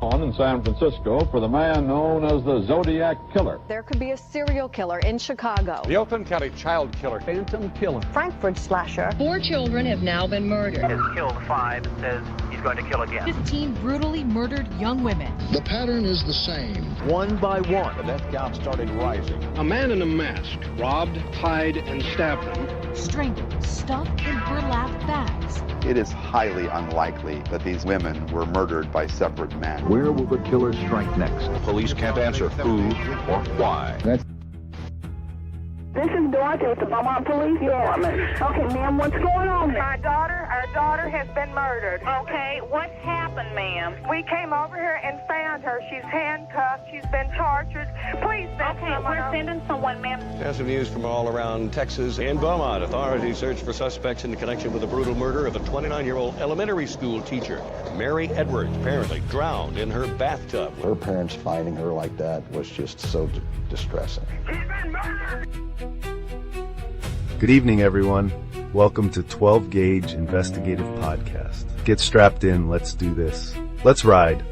On in San Francisco for the man known as the Zodiac Killer. There could be a serial killer in Chicago. The Oakland County child killer. Phantom killer. Frankfurt slasher. 4 children have now been murdered. Has killed 5 and says he's going to kill again. 15 brutally murdered young women. The pattern is the same. One by one, the death count started rising. A man in a mask robbed, tied, and stabbed them. Strangled, stuffed in burlap bags. It is highly unlikely that these women were murdered by separate men. Where will the killer strike next? Police can't answer who or why. This is Dorothy with the Beaumont Police Department. Okay, ma'am, what's going on? Our daughter has been murdered. Okay, what's happened, ma'am? We came over here and found her. She's handcuffed. She's been tortured. Please send someone. We're sending someone, ma'am. There's some news from all around Texas and Beaumont. Authorities search for suspects in connection with the brutal murder of a 29-year-old elementary school teacher. Mary Edwards apparently drowned in her bathtub. Her parents finding her like that was just so distressing. She's been murdered! Good evening, everyone. Welcome to 12 Gauge Investigative Podcast. Get strapped in. Let's do this. Let's ride.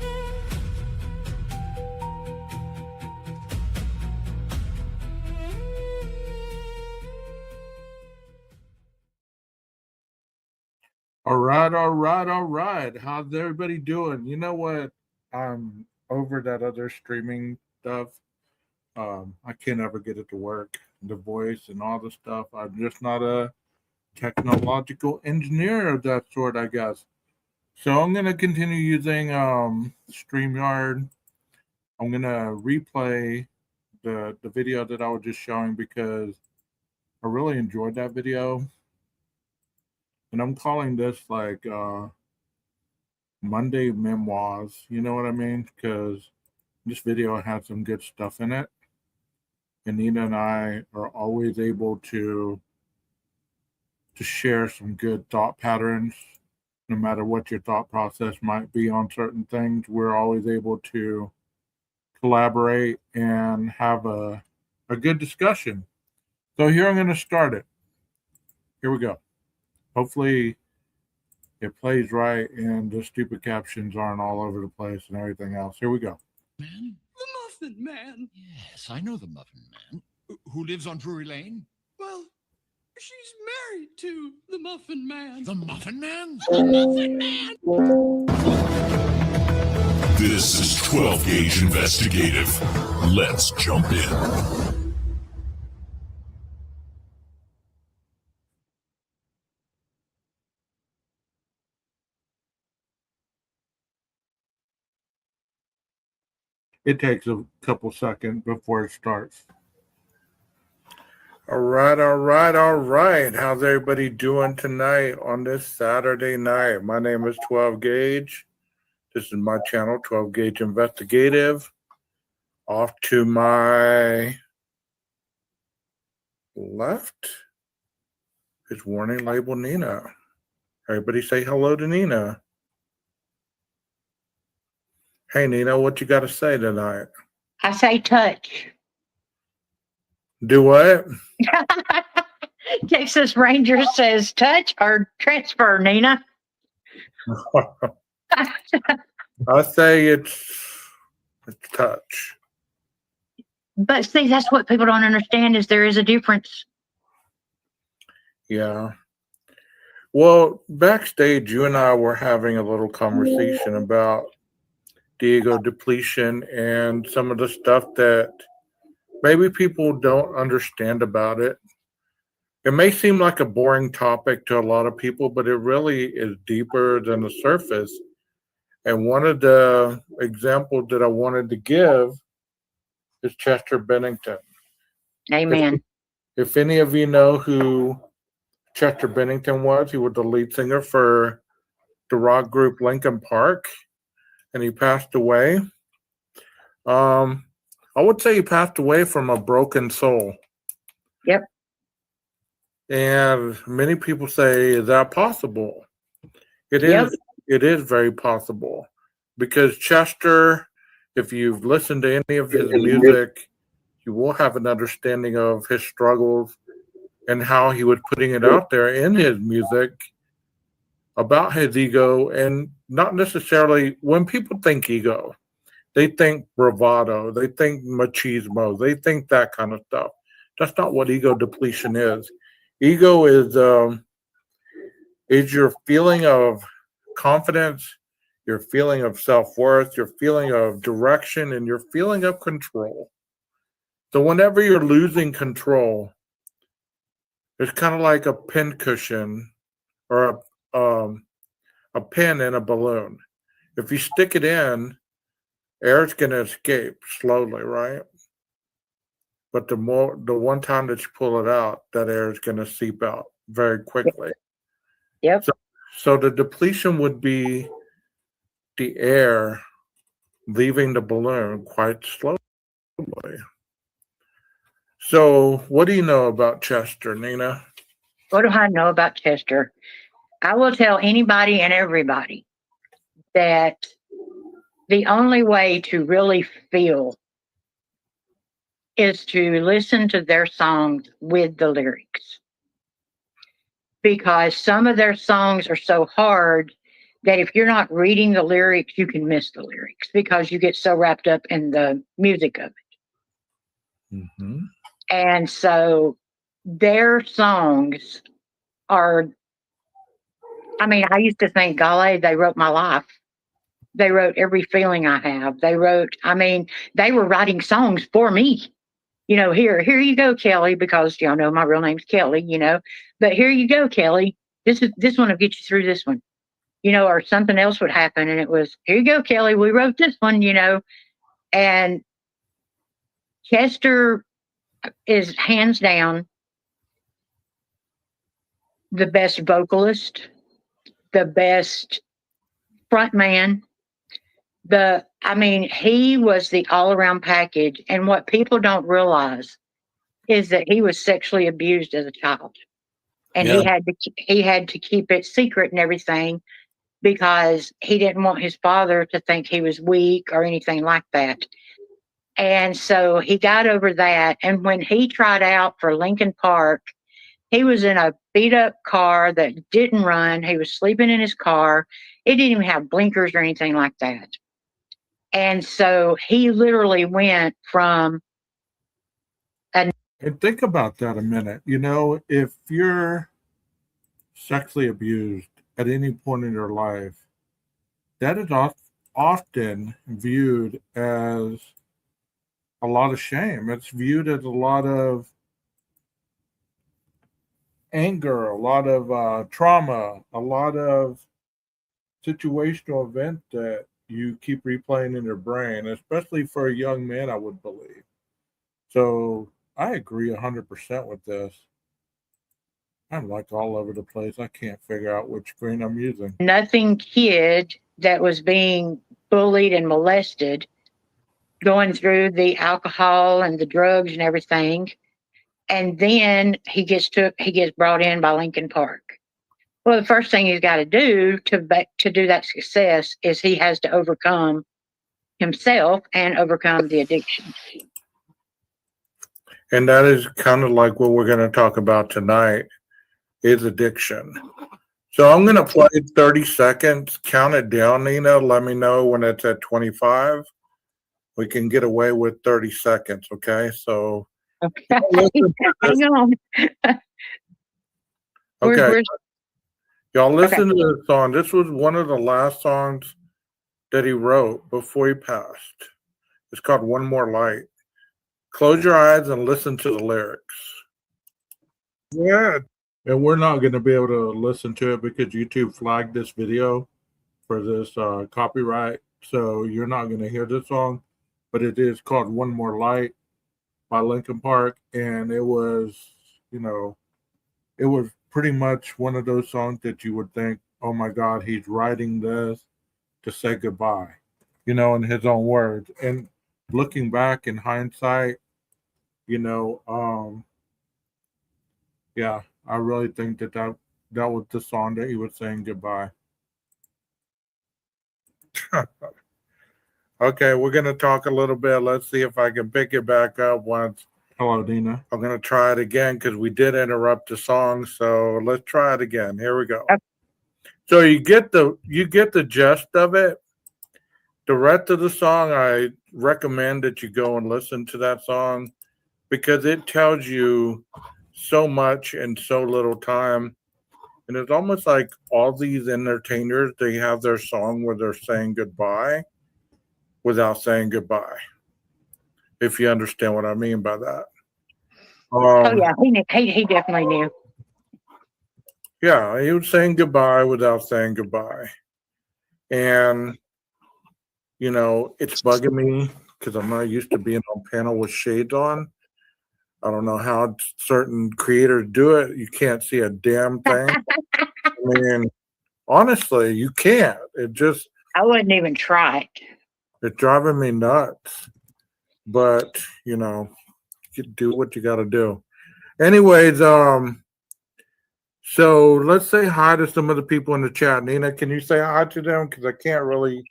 All right. How's everybody doing? You know what? I'm over that other streaming stuff. I can't ever get it to work. The voice and all the stuff. I'm just not a technological engineer of that sort, I guess. So I'm going to continue using StreamYard. I'm going to replay the video that I was just showing because I really enjoyed that video. And I'm calling this like Monday Memoirs. You know what I mean? Because this video had some good stuff in it. And Nina and I are always able to share some good thought patterns. No matter what your thought process might be on certain things, we're always able to collaborate and have a good discussion. So here I'm going to start it. Here we go. Hopefully it plays right and the stupid captions aren't all over the place and everything else. Here we go. Man? The Muffin Man. Yes, I know the Muffin Man. Who lives on Drury Lane? Well, she's married to the Muffin Man. The Muffin Man? The Muffin Man! This is 12 Gauge Investigative. Let's jump in. It takes a couple seconds before it starts. All right. How's everybody doing tonight on this Saturday night? My name is 12 Gauge. This is my channel, 12 Gauge Investigative. Off to my left is warning label Nina. Everybody say hello to Nina. Hey, Nina, what you got to say tonight? I say touch. Do what? Texas Ranger says touch or transfer, Nina. I say it's touch. But see, that's what people don't understand is there is a difference. Yeah. Well, backstage, you and I were having a little conversation about ego depletion and some of the stuff that maybe people don't understand about it. It may seem like a boring topic to a lot of people, but it really is deeper than the surface. And one of the examples that I wanted to give is Chester Bennington. Amen. If any of you know who Chester Bennington was, he was the lead singer for the rock group Linkin Park. And he passed away. I would say he passed away from a broken soul. Yep. And many people say, is that possible? It is. Yep. It is very possible. Because Chester, if you've listened to any of his music, you will have an understanding of his struggles and how he was putting it out there in his music about his ego, and not necessarily when people think ego, They think bravado. They think machismo. They think that kind of stuff. That's not what ego depletion is. Ego is your feeling of confidence, your feeling of self-worth, your feeling of direction, and your feeling of control. So whenever you're losing control, it's kind of like a pincushion or a pin in a balloon. If you stick it in, air's going to escape slowly, right? But the one time that you pull it out, that air is going to seep out very quickly. Yep. So the depletion would be the air leaving the balloon quite slowly. So what do you know about Chester, Nina? What do I know about Chester? I will tell anybody and everybody that the only way to really feel is to listen to their songs with the lyrics. Because some of their songs are so hard that if you're not reading the lyrics, you can miss the lyrics because you get so wrapped up in the music of it. Mm-hmm. And so their songs are, I mean, I used to think, golly, they wrote my life. They wrote every feeling I have. They were writing songs for me. You know, here you go, Kelly, because y'all know my real name's Kelly, you know, but here you go, Kelly. This one will get you through this one, you know, or something else would happen. And it was, here you go, Kelly. We wrote this one, you know, and Chester is hands down the best vocalist, the best front man. He was the all-around package. And what people don't realize is that he was sexually abused as a child. And he had to keep it secret and everything because he didn't want his father to think he was weak or anything like that. And so he got over that. And when he tried out for Lincoln Park, he was in a beat-up car that didn't run. He was sleeping in his car. It didn't even have blinkers or anything like that. And so he literally went from And think about that a minute. You know, if you're sexually abused at any point in your life, that is often viewed as a lot of shame. It's viewed as a lot of anger, a lot of trauma, a lot of situational event that you keep replaying in your brain, especially for a young man, I would believe. So I agree 100% with this. I'm like all over the place. I can't figure out which screen I'm using. Nothing kid that was being bullied and molested, going through the alcohol and the drugs and everything. And then he gets brought in by Lincoln Park. Well, the first thing he's got to do to do that success is he has to overcome himself and overcome the addiction. And that is kind of like what we're going to talk about tonight is addiction. So I'm going to play 30 seconds, count it down, Nina. Let me know when it's at 25. We can get away with 30 seconds, okay? So okay. Hang on. Okay. Y'all listen to this song. This was one of the last songs that he wrote before he passed. It's called One More Light. Close your eyes and listen to the lyrics. Yeah. And we're not going to be able to listen to it because YouTube flagged this video for this copyright. So you're not going to hear this song. But it is called One More Light by Lincoln Park. And it was, you know, it was pretty much one of those songs that you would think, oh my God, he's writing this to say goodbye, you know, in his own words. And looking back in hindsight, you know, yeah, I really think that was the song that he was saying goodbye. Okay, we're going to talk a little bit. Let's see if I can pick it back up once. Hello, Dina. I'm going to try it again because we did interrupt the song. So let's try it again. Here we go. So you get the gist of it. the rest of the song, I recommend that you go and listen to that song because it tells you so much in so little time. And it's almost like all these entertainers, they have their song where they're saying goodbye without saying goodbye. If you understand what I mean by that. Oh yeah, he definitely knew. Yeah, he was saying goodbye without saying goodbye. And, you know, it's bugging me because I'm not used to being on panel with shades on. I don't know how certain creators do it. You can't see a damn thing. I mean, honestly, you can't. I wouldn't even try it. It's driving me nuts. But, you know, you do what you got to do. Anyways, so let's say hi to some of the people in the chat. Nina, can you say hi to them? Because I can't really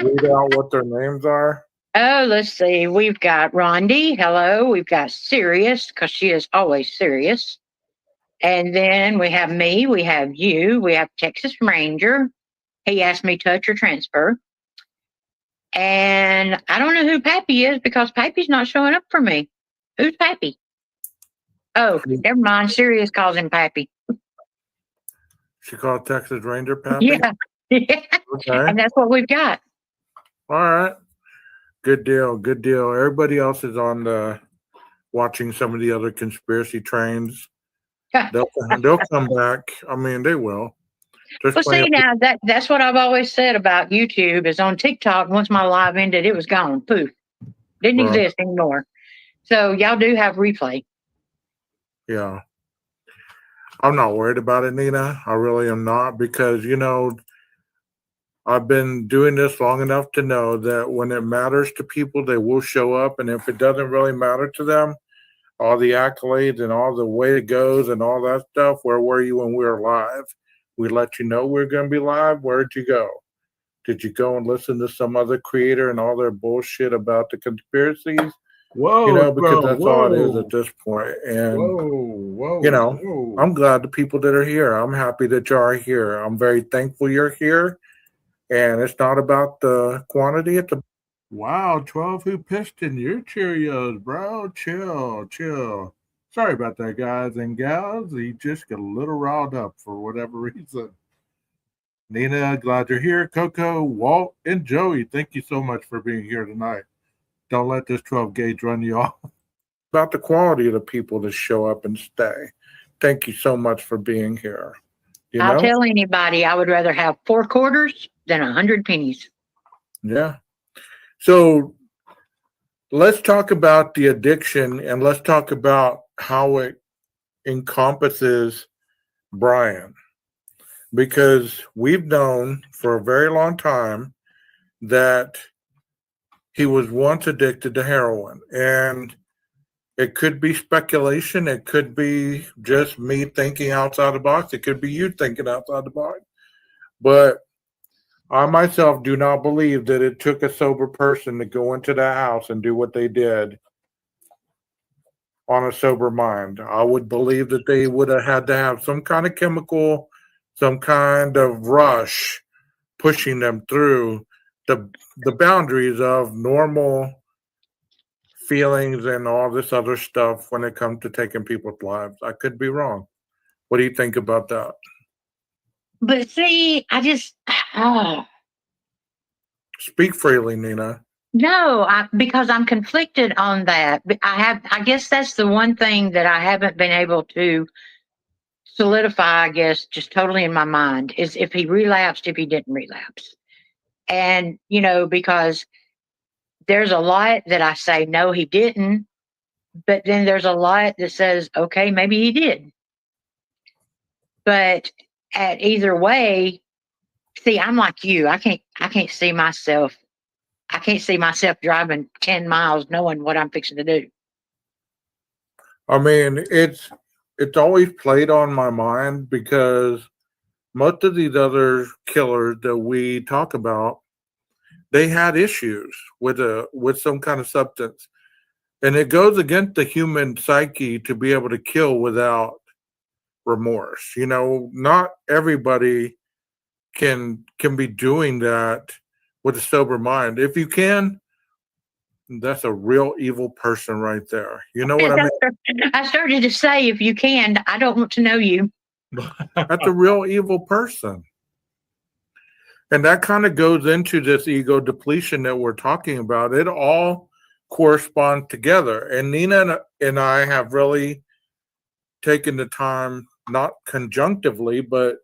read out what their names are. Oh, let's see. We've got Rondi. Hello. We've got Sirius, because she is always serious. And then we have me. We have you. We have Texas Ranger. He asked me touch or transfer. And I don't know who Pappy is because Pappy's not showing up for me. Who's Pappy? Oh, never mind. Sirius calls him Pappy. She called Texas Ranger Pappy? Yeah. Okay. And that's what we've got. All right. Good deal. Good deal. Everybody else is on the watching some of the other conspiracy trains. They'll come back. I mean, they will. Well, see, now that's what I've always said about YouTube is on TikTok, once my live ended, it was gone. Poof. Didn't exist anymore. So y'all do have replay. Yeah. I'm not worried about it, Nina. I really am not because, you know, I've been doing this long enough to know that when it matters to people, they will show up. And if it doesn't really matter to them, all the accolades and all the way it goes and all that stuff, where were you when we were live? We let you know we're going to be live. Where'd you go? Did you go and listen to some other creator and all their bullshit about the conspiracies? Whoa, you know, because that's all it is whoa. at this point. And, Whoa, you know, whoa. I'm glad the people that are here. I'm happy that you are here. I'm very thankful you're here. And it's not about the quantity. It's a wow, 12 who pissed in your Cheerios, bro. Chill. Sorry about that, guys and gals. You just get a little riled up for whatever reason. Nina, glad you're here. Coco, Walt, and Joey, thank you so much for being here tonight. Don't let this 12 gauge run you off. About the quality of the people that show up and stay. Thank you so much for being here. I'll tell anybody I would rather have 4 quarters than 100 pennies. Yeah. So let's talk about the addiction and let's talk about how it encompasses Brian. Because we've known for a very long time that he was once addicted to heroin. And it could be speculation. It could be just me thinking outside the box. It could be you thinking outside the box. But I myself do not believe that it took a sober person to go into that house and do what they did on a sober mind. I would believe that they would have had to have some kind of chemical, some kind of rush pushing them through the boundaries of normal feelings and all this other stuff when it comes to taking people's lives. I could be wrong. What do you think about that? But see, I just speak freely, Nina. No, because I'm conflicted on that. I guess that's the one thing that I haven't been able to solidify, I guess, just totally in my mind, is if he relapsed, if he didn't relapse. And, you know, because there's a lot that I say, no, he didn't. But then there's a lot that says, okay, maybe he did. But at either way, see, I'm like you. I can't see myself. I can't see myself driving 10 miles knowing what I'm fixing to do. I mean, it's always played on my mind because most of these other killers that we talk about, they had issues with some kind of substance. And it goes against the human psyche to be able to kill without remorse. You know, not everybody can be doing that with a sober mind. If you can, that's a real evil person right there. You know what I mean? I started to say, if you can, I don't want to know you. That's a real evil person. And that kind of goes into this ego depletion that we're talking about. It all corresponds together. And Nina and I have really taken the time, not conjunctively, but,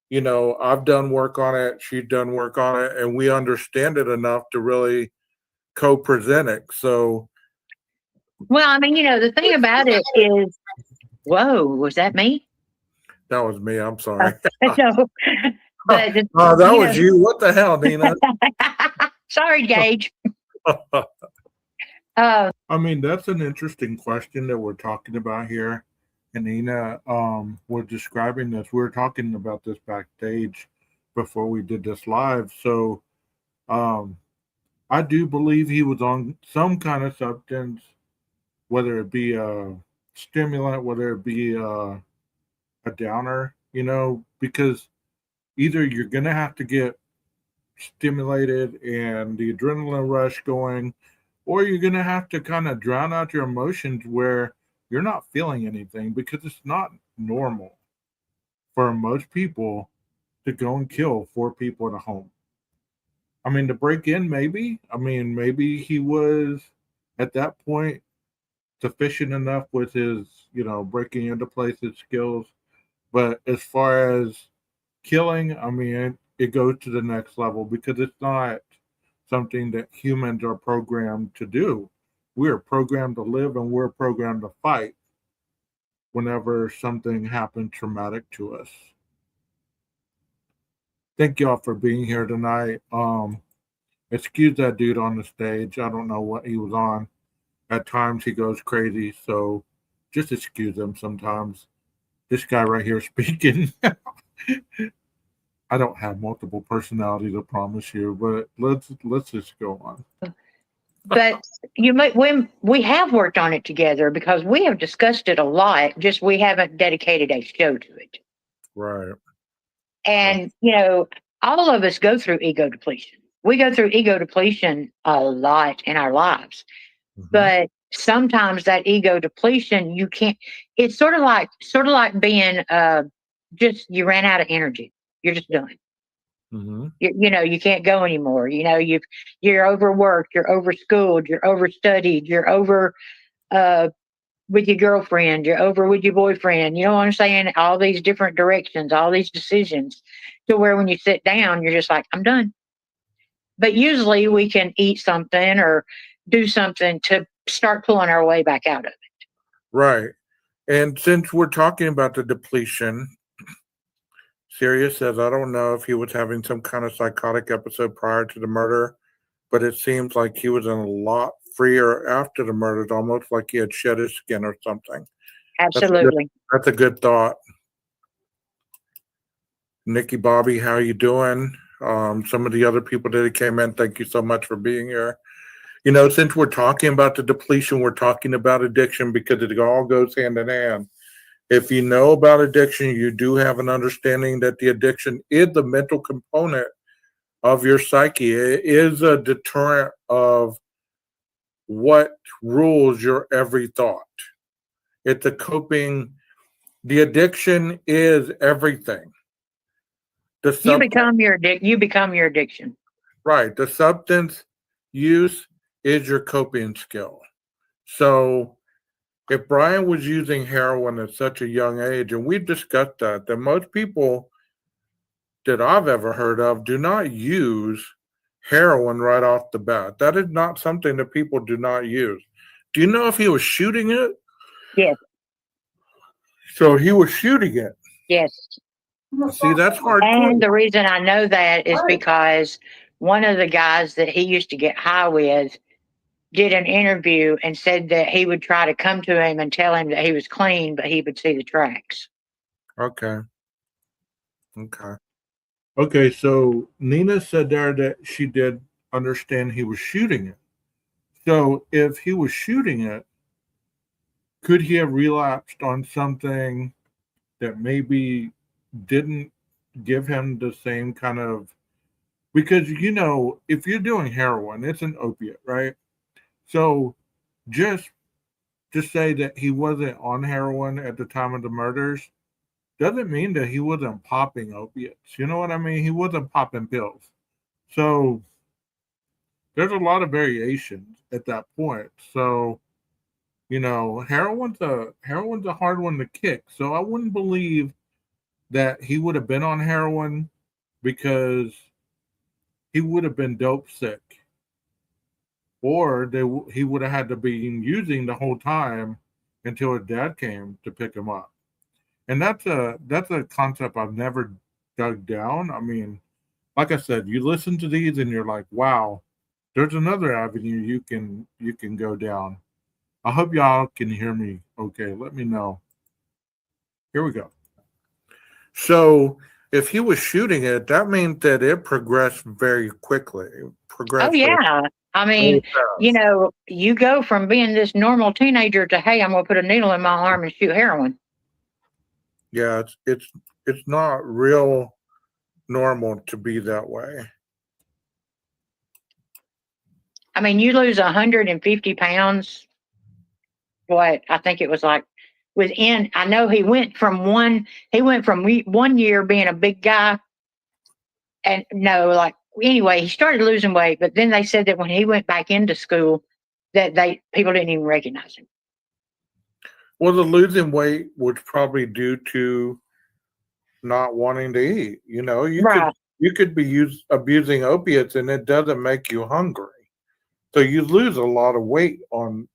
you know, I've done work on it, she's done work on it, and we understand it enough to really co-present it. So, well, I mean, you know, the thing about it is, whoa, was that me? That was me. I'm sorry. No, but that was you. What the hell, Nina? Sorry, Gage. I mean, that's an interesting question that we're talking about here. And Nina, we're describing this. We were talking about this backstage before we did this live. So, I do believe he was on some kind of substance, whether it be a stimulant, whether it be a downer, you know, because either you're going to have to get stimulated and the adrenaline rush going, or you're going to have to kind of drown out your emotions where you're not feeling anything, because it's not normal for most people to go and kill 4 people in a home. I mean, to break in, maybe. I mean, maybe he was at that point sufficient enough with his, you know, breaking into places skills. But as far as killing, I mean, it goes to the next level, because it's not something that humans are programmed to do. We're programmed to live, and we're programmed to fight whenever something happens traumatic to us. Thank y'all for being here tonight. Excuse that dude on the stage. I don't know what he was on. At times he goes crazy, so just excuse him sometimes. This guy right here speaking. I don't have multiple personalities, I promise you, but let's just go on. But when we have worked on it together, because we have discussed it a lot, just we haven't dedicated a show to it. Right. And, you know, all of us go through ego depletion. We go through ego depletion a lot in our lives. Mm-hmm. But sometimes that ego depletion, you can't, it's sort of like being just, you ran out of energy. You're just done. Mm-hmm. You know, you can't go anymore. You know, you're overworked, you're overschooled, you're overstudied, you're over with your girlfriend, you're over with your boyfriend. You know what I'm saying? All these different directions, all these decisions, to where when you sit down, you're just like, I'm done. But usually we can eat something or do something to start pulling our way back out of it. Right. And since we're talking about the depletion, Sirius says, I don't know if he was having some kind of psychotic episode prior to the murder, but it seems like he was in a lot freer after the murder. It's almost like he had shed his skin or something. Absolutely. That's a good thought. Nikki Bobby, how you doing? Some of the other people that came in, thank you so much for being here. You know, since we're talking about the depletion, we're talking about addiction, because it all goes hand in hand. If you know about addiction, you do have an understanding that the addiction is the mental component of your psyche. It is a deterrent of what rules your every thought. It's a coping. The addiction is everything. You become your addiction. Right. The substance use is your coping skill. So if Brian was using heroin at such a young age, and we've discussed that most people that I've ever heard of do not use heroin right off the bat. That is not something that people do not use. Do you know if he was shooting it? Yes. So he was shooting it. Yes. See, that's hard. And the reason I know that is because one of the guys that he used to get high with did an interview and said that he would try to come to him and tell him that he was clean, but he would see the tracks. Okay. So Nina said there that she did understand he was shooting it. So if he was shooting it, could he have relapsed on something that maybe didn't give him the same kind of Because, if you're doing heroin, it's an opiate, right? So just to say that he wasn't on heroin at the time of the murders doesn't mean that he wasn't popping opiates. You know what I mean? He wasn't popping pills. So there's a lot of variations at that point. So, heroin's a hard one to kick. So I wouldn't believe that he would have been on heroin because he would have been dope sick. Or he would have had to be using the whole time until his dad came to pick him up. And that's a concept I've never dug down. I mean, like I said, you listen to these and you're like, wow, there's another avenue you can go down. I hope y'all can hear me okay. Let me know. Here we go. So if he was shooting it, that means that it progressed very quickly. Oh, yeah. I mean, you go from being this normal teenager to, hey, I'm going to put a needle in my arm and shoot heroin. Yeah, it's not real normal to be that way. I mean, you lose 150 pounds. What I think it was like within. I know he went from 1 year being a big guy, and anyway, he started losing weight. But then they said that when he went back into school, that people didn't even recognize him. Well, the losing weight was probably due to not wanting to eat. You could be abusing opiates and it doesn't make you hungry. So you lose a lot of weight on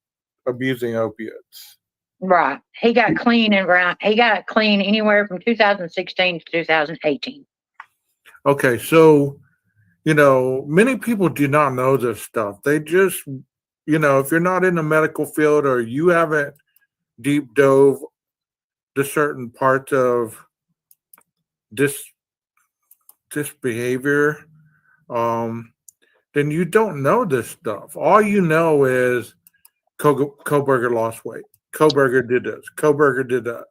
abusing opiates. Right. He got clean anywhere from 2016 to 2018. Okay, so many people do not know this stuff. They just, if you're not in the medical field or you haven't deep dove to certain parts of this behavior, then you don't know this stuff. All you know is Koberger lost weight. Koberger did this. Koberger did that.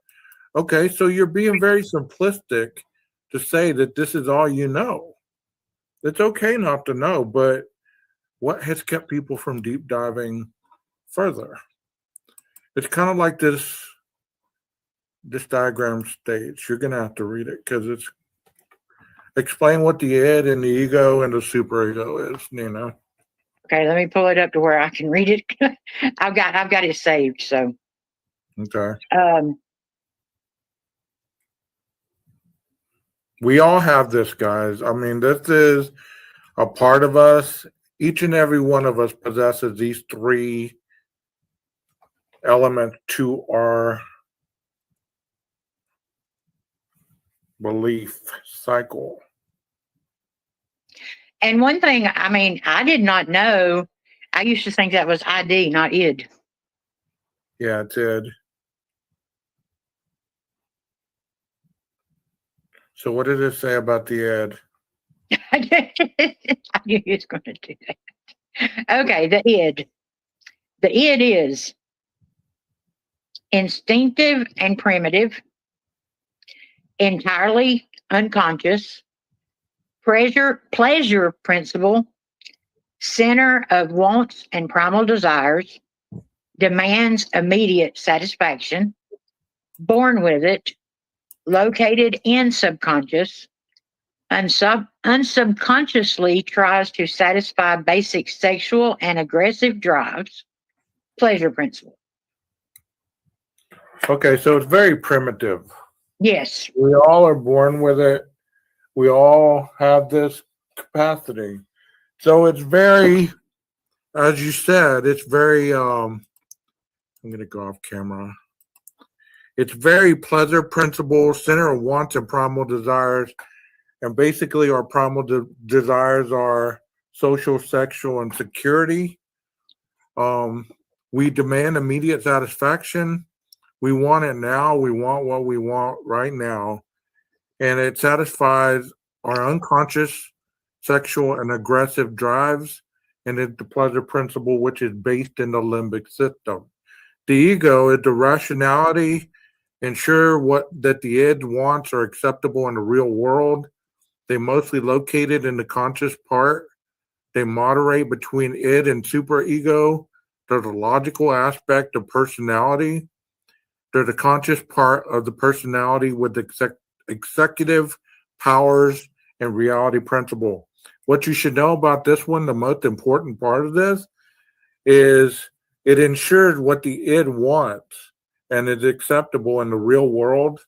Okay, so you're being very simplistic to say that this is all you know. It's okay not to know, but what has kept people from deep diving further? It's kind of like this diagram states. You're going to have to read it because it's explain what the id and the ego and the superego is, Okay, let me pull it up to where I can read it. I've got it saved, so. Okay. We all have this, guys. I mean, this is a part of us. Each and every one of us possesses these 3 elements to our belief cycle. And one thing, I mean, I did not know. I used to think that was ID, not id. Yeah, it's id. So what did it say about the id? I knew he was going to do that. Okay, the id. The id is instinctive and primitive, entirely unconscious, pleasure principle, center of wants and primal desires, demands immediate satisfaction, born with it, located in subconscious, unsubconsciously tries to satisfy basic sexual and aggressive drives, pleasure principle. Okay, so it's very primitive. Yes. We all are born with it. We all have this capacity. So it's very, as you said, it's very, I'm going to go off camera. It's very pleasure principle, center of wants and primal desires. And basically our primal desires are social, sexual, and security. We demand immediate satisfaction. We want it now. We want what we want right now. And it satisfies our unconscious sexual and aggressive drives. And it's the pleasure principle, which is based in the limbic system. The ego is the rationality, ensure that the id wants are acceptable in the real world. They mostly located in the conscious part. They moderate between id and superego. They're the logical aspect of personality. They're the conscious part of the personality with executive powers and reality principle. What you should know about this one, the most important part of this, is it ensures what the id wants and is acceptable in the real world.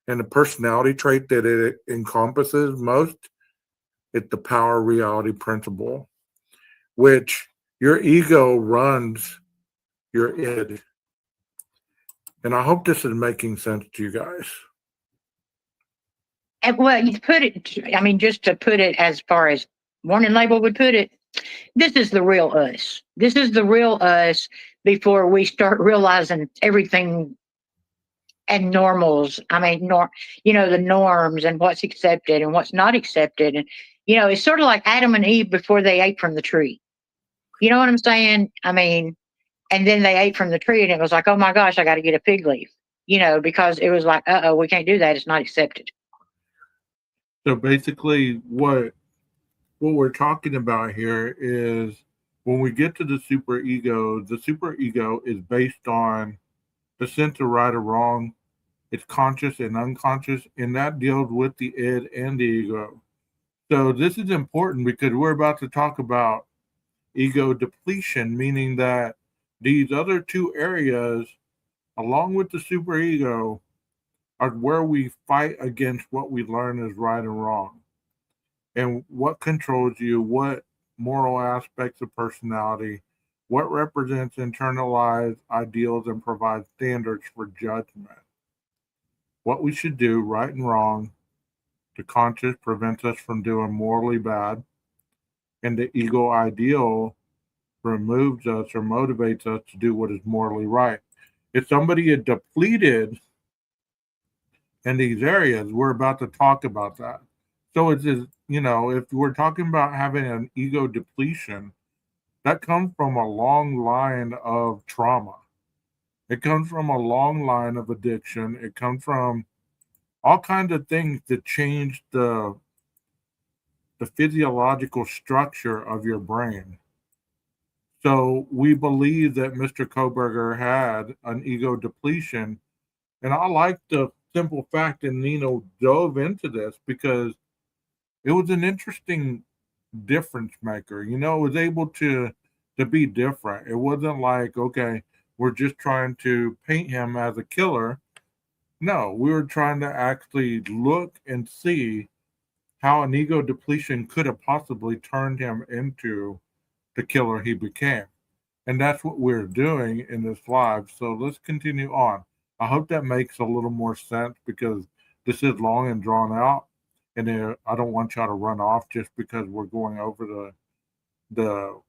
And the personality trait that it encompasses most is the power reality principle, which your ego runs your id. And I hope this is making sense to you guys. And well, you put it, I mean, just to put it as far as Warning Label would put it, this is the real us. This is the real us before we start realizing everything and normals. I mean, the norms and what's accepted and what's not accepted. And, it's sort of like Adam and Eve before they ate from the tree. You know what I'm saying? I mean, and then they ate from the tree and it was like, oh my gosh, I got to get a fig leaf, because it was like, we can't do that. It's not accepted. So basically what we're talking about here is when we get to the superego is based on the sense of right or wrong. It's conscious and unconscious, and that deals with the id and the ego. So this is important because we're about to talk about ego depletion, meaning that these other two areas, along with the superego, are where we fight against what we learn is right and wrong. And what controls you, what moral aspects of personality, what represents internalized ideals and provides standards for judgment. What we should do, right and wrong. The conscious prevents us from doing morally bad. And the ego ideal removes us or motivates us to do what is morally right. If somebody is depleted in these areas, we're about to talk about that. So it's just, if we're talking about having an ego depletion, that comes from a long line of trauma. It comes from a long line of addiction. It comes from all kinds of things that change the physiological structure of your brain. So we believe that Mr. Koberger had an ego depletion. And I like the simple fact that Nino dove into this because it was an interesting difference maker. It was able to be different. It wasn't like, okay, we're just trying to paint him as a killer. No, we were trying to actually look and see how an ego depletion could have possibly turned him into the killer he became. And that's what we're doing in this live. So let's continue on. I hope that makes a little more sense because this is long and drawn out. And I don't want y'all to run off just because we're going over the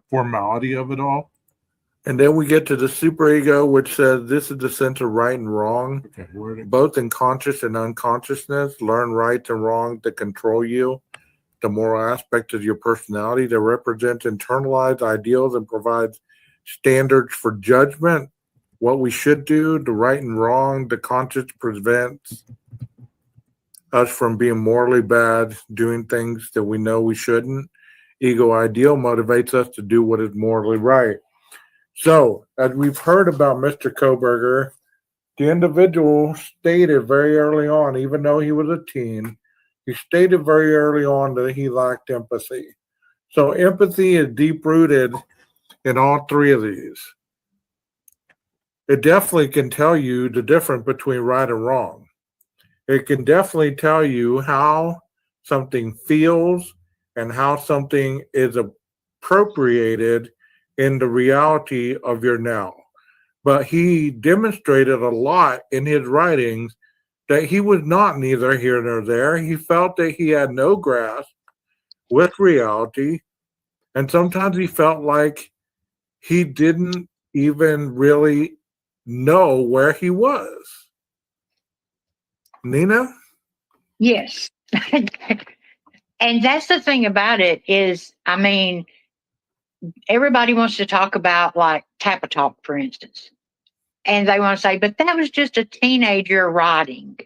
formality of it all. And then we get to the superego, which says this is the sense of right and wrong, both in conscious and unconsciousness. Learn right and wrong to control you. The moral aspect of your personality that represents internalized ideals and provides standards for judgment. What we should do, the right and wrong, the conscious prevents us from being morally bad, doing things that we know we shouldn't. Ego ideal motivates us to do what is morally right. So, as we've heard about Mr. Koberger, the individual stated very early on, even though he was a teen, he stated very early on that he lacked empathy. So empathy is deep-rooted in all three of these. It definitely can tell you the difference between right and wrong. It can definitely tell you how something feels and how something is appropriated in the reality of your now. But he demonstrated a lot in his writings that he was not neither here nor there. He felt that he had no grasp with reality. And sometimes he felt like he didn't even really know where he was. Nina? Yes. And that's the thing about it is, everybody wants to talk about like Tappa Talk, for instance. And they want to say, but that was just a teenager writing.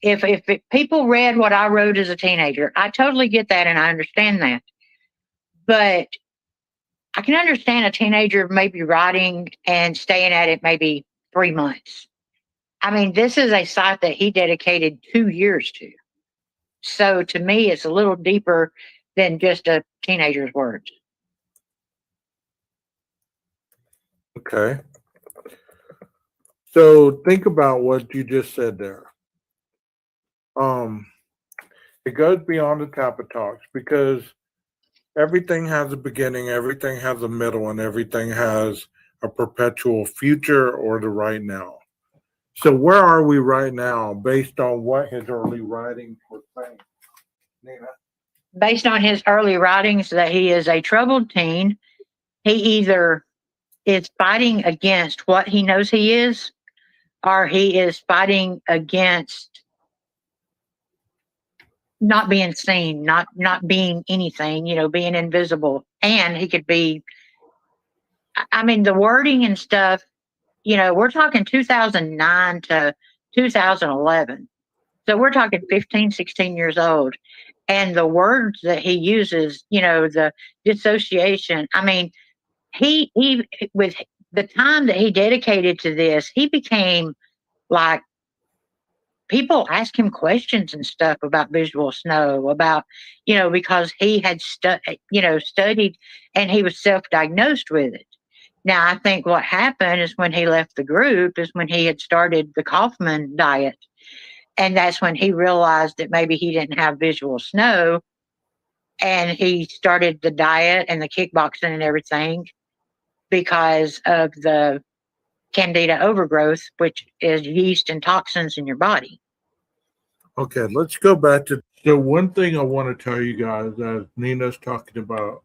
if people read what I wrote as a teenager, I totally get that and I understand that. But I can understand a teenager maybe writing and staying at it maybe 3 months. I mean, this is a site that he dedicated 2 years to. So to me, it's a little deeper than just a teenager's words. Okay. So think about what you just said there. It goes beyond the Kappa talks because everything has a beginning, everything has a middle, and everything has a perpetual future or the right now. So where are we right now based on what his early writings were saying? Nina? Based on his early writings that he is a troubled teen, he either is fighting against what he knows he is, or he is fighting against not being seen, not being anything, being invisible. And he could be, I mean, the wording and stuff, we're talking 2009 to 2011. So we're talking 15, 16 years old. And the words that he uses, the dissociation, I mean, he with the time that he dedicated to this, he became like, people ask him questions and stuff about visual snow, about, because he had studied and he was self-diagnosed with it. Now, I think what happened is when he left the group is when he had started the Kaufman diet. And that's when he realized that maybe he didn't have visual snow. And he started the diet and the kickboxing and everything because of the candida overgrowth, which is yeast and toxins in your body. Okay, let's go back to the one thing I want to tell you guys as Nina's talking about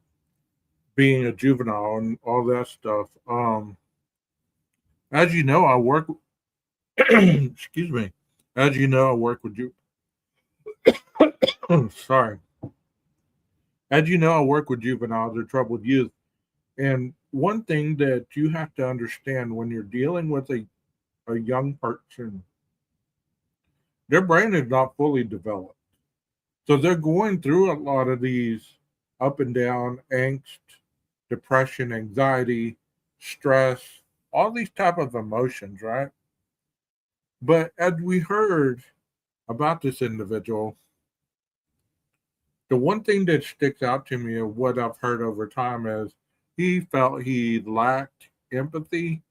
being a juvenile and all that stuff. As you know, I work excuse me. As you know, I work with you. Sorry. As you know, I work with juveniles or troubled youth. And one thing that you have to understand when you're dealing with a young person, their brain is not fully developed. So they're going through a lot of these up and down, angst, depression, anxiety, stress, all these type of emotions, right? But as we heard about this individual, the one thing that sticks out to me of what I've heard over time is he felt he lacked empathy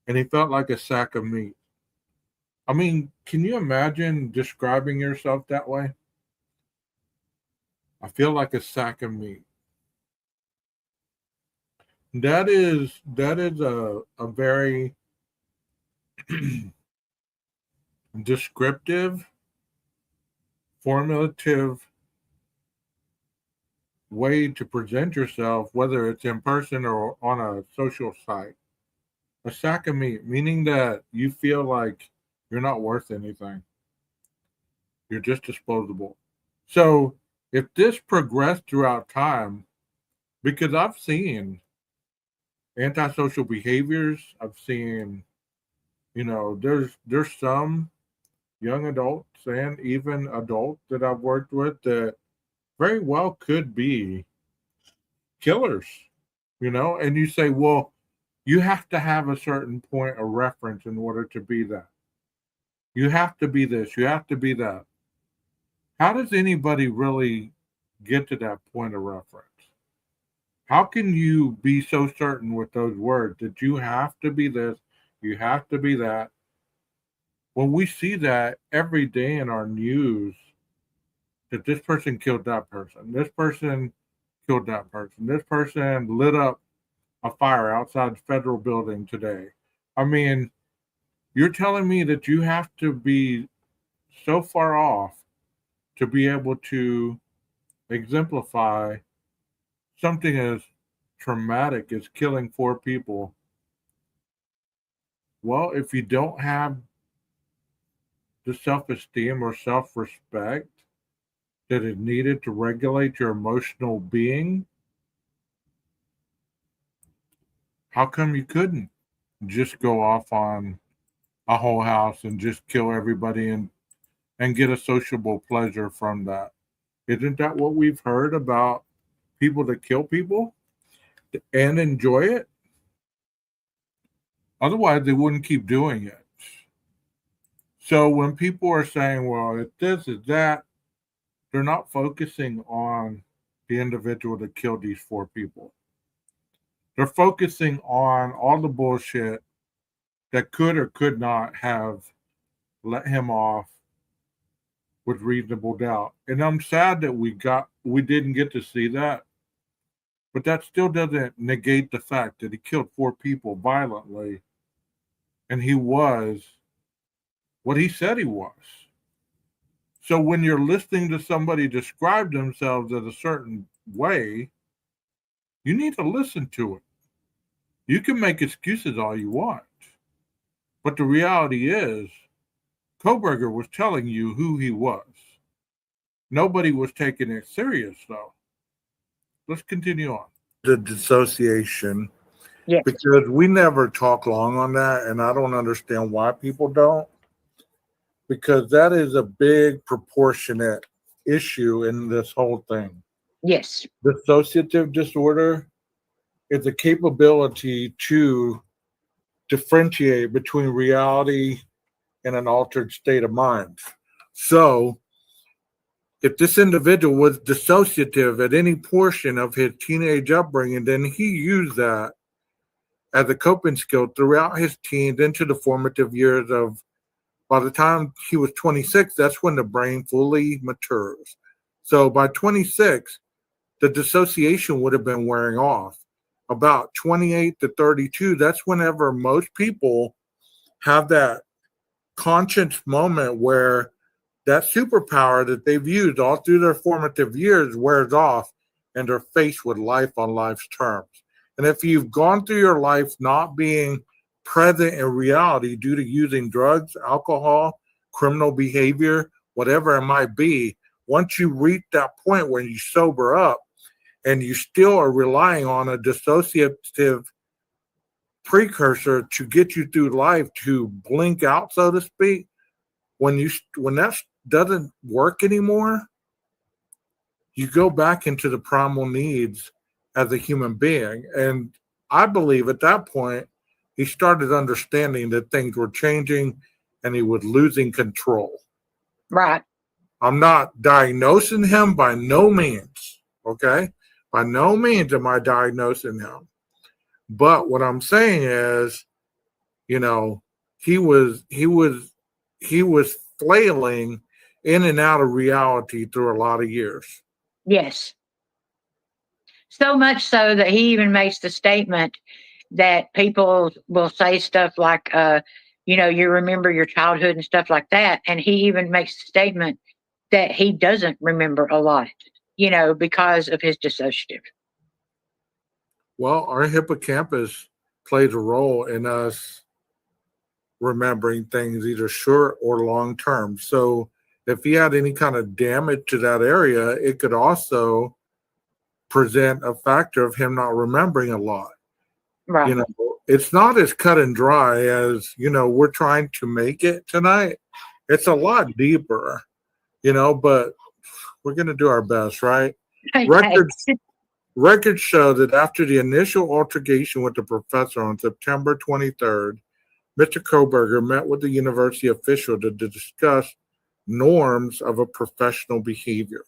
and he felt like a sack of meat. I mean, can you imagine describing yourself that way? I feel like a sack of meat. That is a very descriptive, formulative way to present yourself, whether it's in person or on a social site. A sack of meat, meaning that you feel like you're not worth anything. You're just disposable. So if this progressed throughout time, because I've seen antisocial behaviors, I've seen, there's some young adults and even adults that I've worked with that very well could be killers, and you say, well, you have to have a certain point of reference in order to be that. You have to be this, you have to be that. How does anybody really get to that point of reference? How can you be so certain with those words that you have to be this, you have to be that? When we see that every day in our news, that this person killed that person, this person killed that person, this person lit up a fire outside the federal building today. I mean, you're telling me that you have to be so far off to be able to exemplify something as traumatic as killing 4 people. Well, if you don't have the self-esteem or self-respect that is needed to regulate your emotional being, how come you couldn't just go off on a whole house and just kill everybody in and get a sociable pleasure from that. Isn't that what we've heard about people that kill people and enjoy it? Otherwise, they wouldn't keep doing it. So when people are saying, well, it's this, it's that, they're not focusing on the individual that killed these 4 people. They're focusing on all the bullshit that could or could not have let him off with reasonable doubt. And I'm sad that we didn't get to see that. But that still doesn't negate the fact that he killed 4 people violently. And he was what he said he was. So when you're listening to somebody describe themselves as a certain way, you need to listen to it. You can make excuses all you want. But the reality is, Kohberger was telling you who he was. Nobody was taking it serious, though. Let's continue on. The dissociation. Yes. Because we never talk long on that, and I don't understand why people don't. Because that is a big proportionate issue in this whole thing. Yes. Dissociative disorder is a capability to differentiate between reality and an altered state of mind. So, if this individual was dissociative at any portion of his teenage upbringing, then he used that as a coping skill throughout his teens into the formative years of, by the time he was 26, that's when the brain fully matures. So by 26, the dissociation would have been wearing off. About 28 to 32, that's whenever most people have that conscious moment where that superpower that they've used all through their formative years wears off and they're faced with life on life's terms. And if you've gone through your life not being present in reality due to using drugs, alcohol, criminal behavior, whatever it might be, once you reach that point when you sober up and you still are relying on a dissociative precursor to get you through life to blink out, so to speak, when that doesn't work anymore, you go back into the primal needs as a human being. And I believe at that point, he started understanding that things were changing and he was losing control. Right. I'm not diagnosing him by no means, okay? By no means am I diagnosing him. But what I'm saying is, you know, he was flailing in and out of reality through a lot of years. Yes. So much so that he even makes the statement that people will say stuff like, you remember your childhood and stuff like that. And he even makes the statement that he doesn't remember a lot, because of his dissociative. Well, our hippocampus plays a role in us remembering things either short or long term. So if he had any kind of damage to that area, it could also present a factor of him not remembering a lot. Right. It's not as cut and dry as, we're trying to make it tonight. It's a lot deeper, but we're going to do our best, right? Records show that after the initial altercation with the professor on September 23rd, Mr. Kohberger met with the university official to discuss norms of a professional behavior.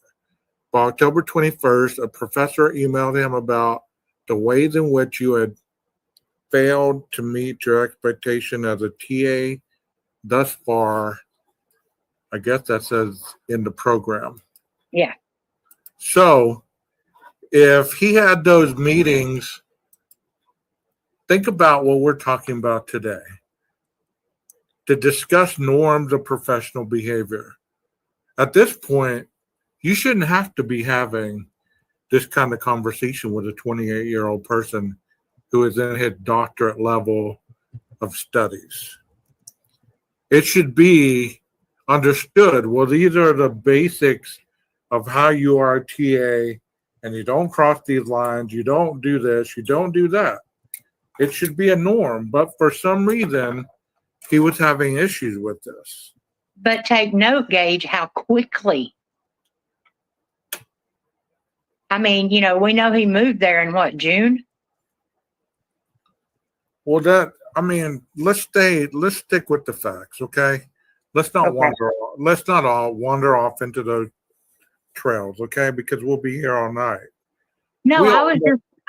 By October 21st, a professor emailed him about the ways in which you had failed to meet your expectation as a TA thus far. I guess that says in the program. Yeah. So if he had those meetings, think about what we're talking about today. To discuss norms of professional behavior. At this point, you shouldn't have to be having this kind of conversation with a 28-year-old person who is in his doctorate level of studies. It should be understood, well, these are the basics of how you are a TA, and you don't cross these lines, you don't do this, you don't do that. It should be a norm, but for some reason, he was having issues with this. But take note, Gage, how quickly. I mean, you know, we know he moved there in what, June? Well, let's stick with the facts, okay? Let's not all wander off into those trails, okay? Because we'll be here all night. No,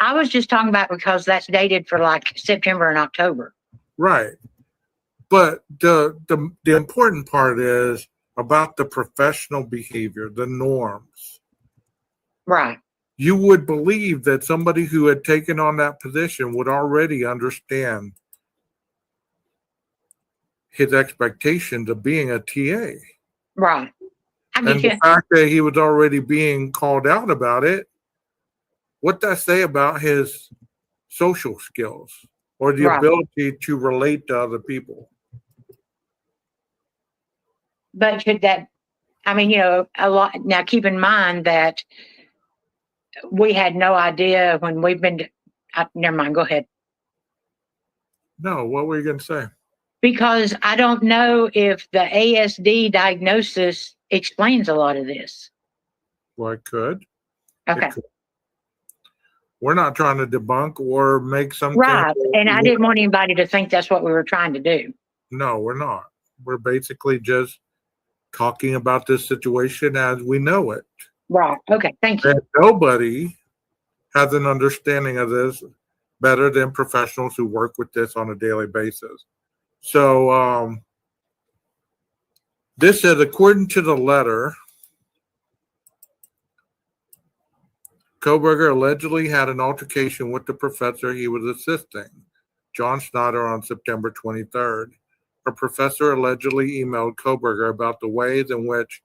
I was just talking about because that's dated for like September and October. Right. But the important part is about the professional behavior, the norms. Right. You would believe that somebody who had taken on that position would already understand his expectations of being a TA. Right. And the fact that he was already being called out about it, what does that say about his social skills or the ability to relate to other people? But should that, I mean, you know, a lot. Now, keep in mind that we had no idea when we've been. Never mind. Go ahead. No, what were you going to say? Because I don't know if the ASD diagnosis explains a lot of this. Well, it could. Okay. We're not trying to debunk or make some right. And I didn't want anybody to think that's what we were trying to do. No, we're not. We're basically just talking about this situation as we know it. Right. Okay. Thank you. And nobody has an understanding of this better than professionals who work with this on a daily basis. So this says, according to the letter, Koberger allegedly had an altercation with the professor he was assisting, John Snyder, on September 23rd. A professor allegedly emailed Koberger about the ways in which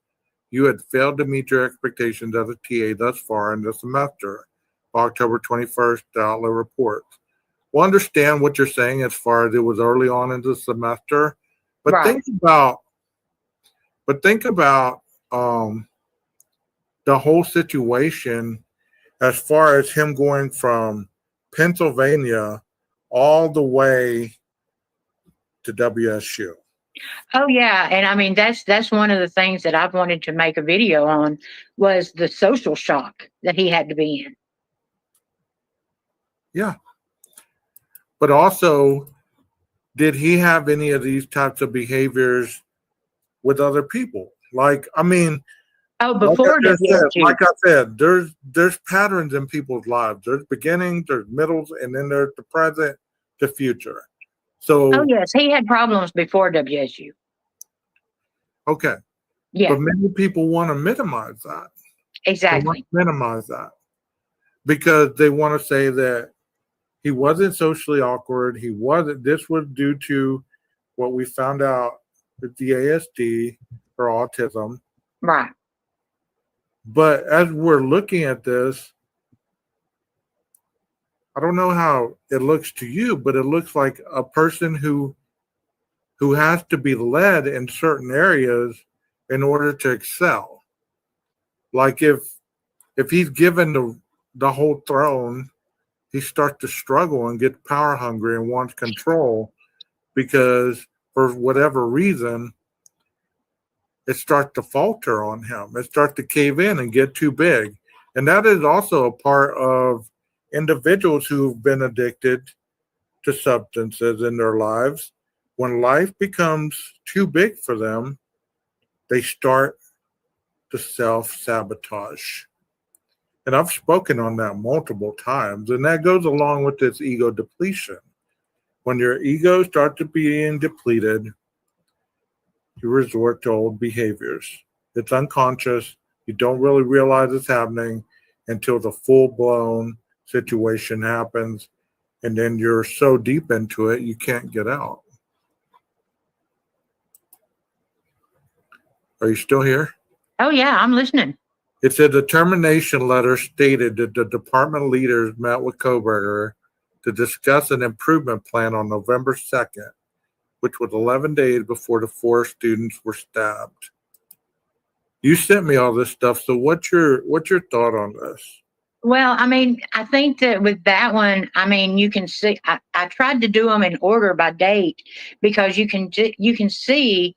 you had failed to meet your expectations as a TA thus far in the semester. October 21st, the outlet reports. We'll understand what you're saying as far as it was early on in the semester, but think about the whole situation as far as him going from Pennsylvania all the way to WSU. Oh yeah, and I mean that's one of the things that I've wanted to make a video on was the social shock that he had to be in. Yeah. But also, did he have any of these types of behaviors with other people? Like, I mean, before like I said, there's patterns in people's lives. There's beginnings, there's middles, and then there's the present, the future. So, oh yes, he had problems before WSU. Okay. Yeah. But many people want to minimize that. Exactly. They want to minimize that because they want to say that he wasn't socially awkward. He wasn't. This was due to what we found out with the ASD or autism. Right. But as we're looking at this, I don't know how it looks to you, but it looks like a person who has to be led in certain areas in order to excel. Like if he's given the whole throne, he starts to struggle and get power hungry and wants control because for whatever reason, it starts to falter on him. It starts to cave in and get too big. And that is also a part of individuals who've been addicted to substances in their lives. When life becomes too big for them, they start to self-sabotage. And I've spoken on that multiple times, and that goes along with this ego depletion. When your ego starts to being depleted, you resort to old behaviors. It's unconscious. You don't really realize it's happening until the full-blown situation happens, and then you're so deep into it, you can't get out. Are you still here? Oh, yeah, I'm listening. It's a determination letter stated that the department leaders met with Koberger to discuss an improvement plan on November 2nd, which was 11 days before the 4 students were stabbed. You sent me all this stuff, so what's your thought on this? Well, I mean, I think that with that one, I mean, you can see, I tried to do them in order by date because you can see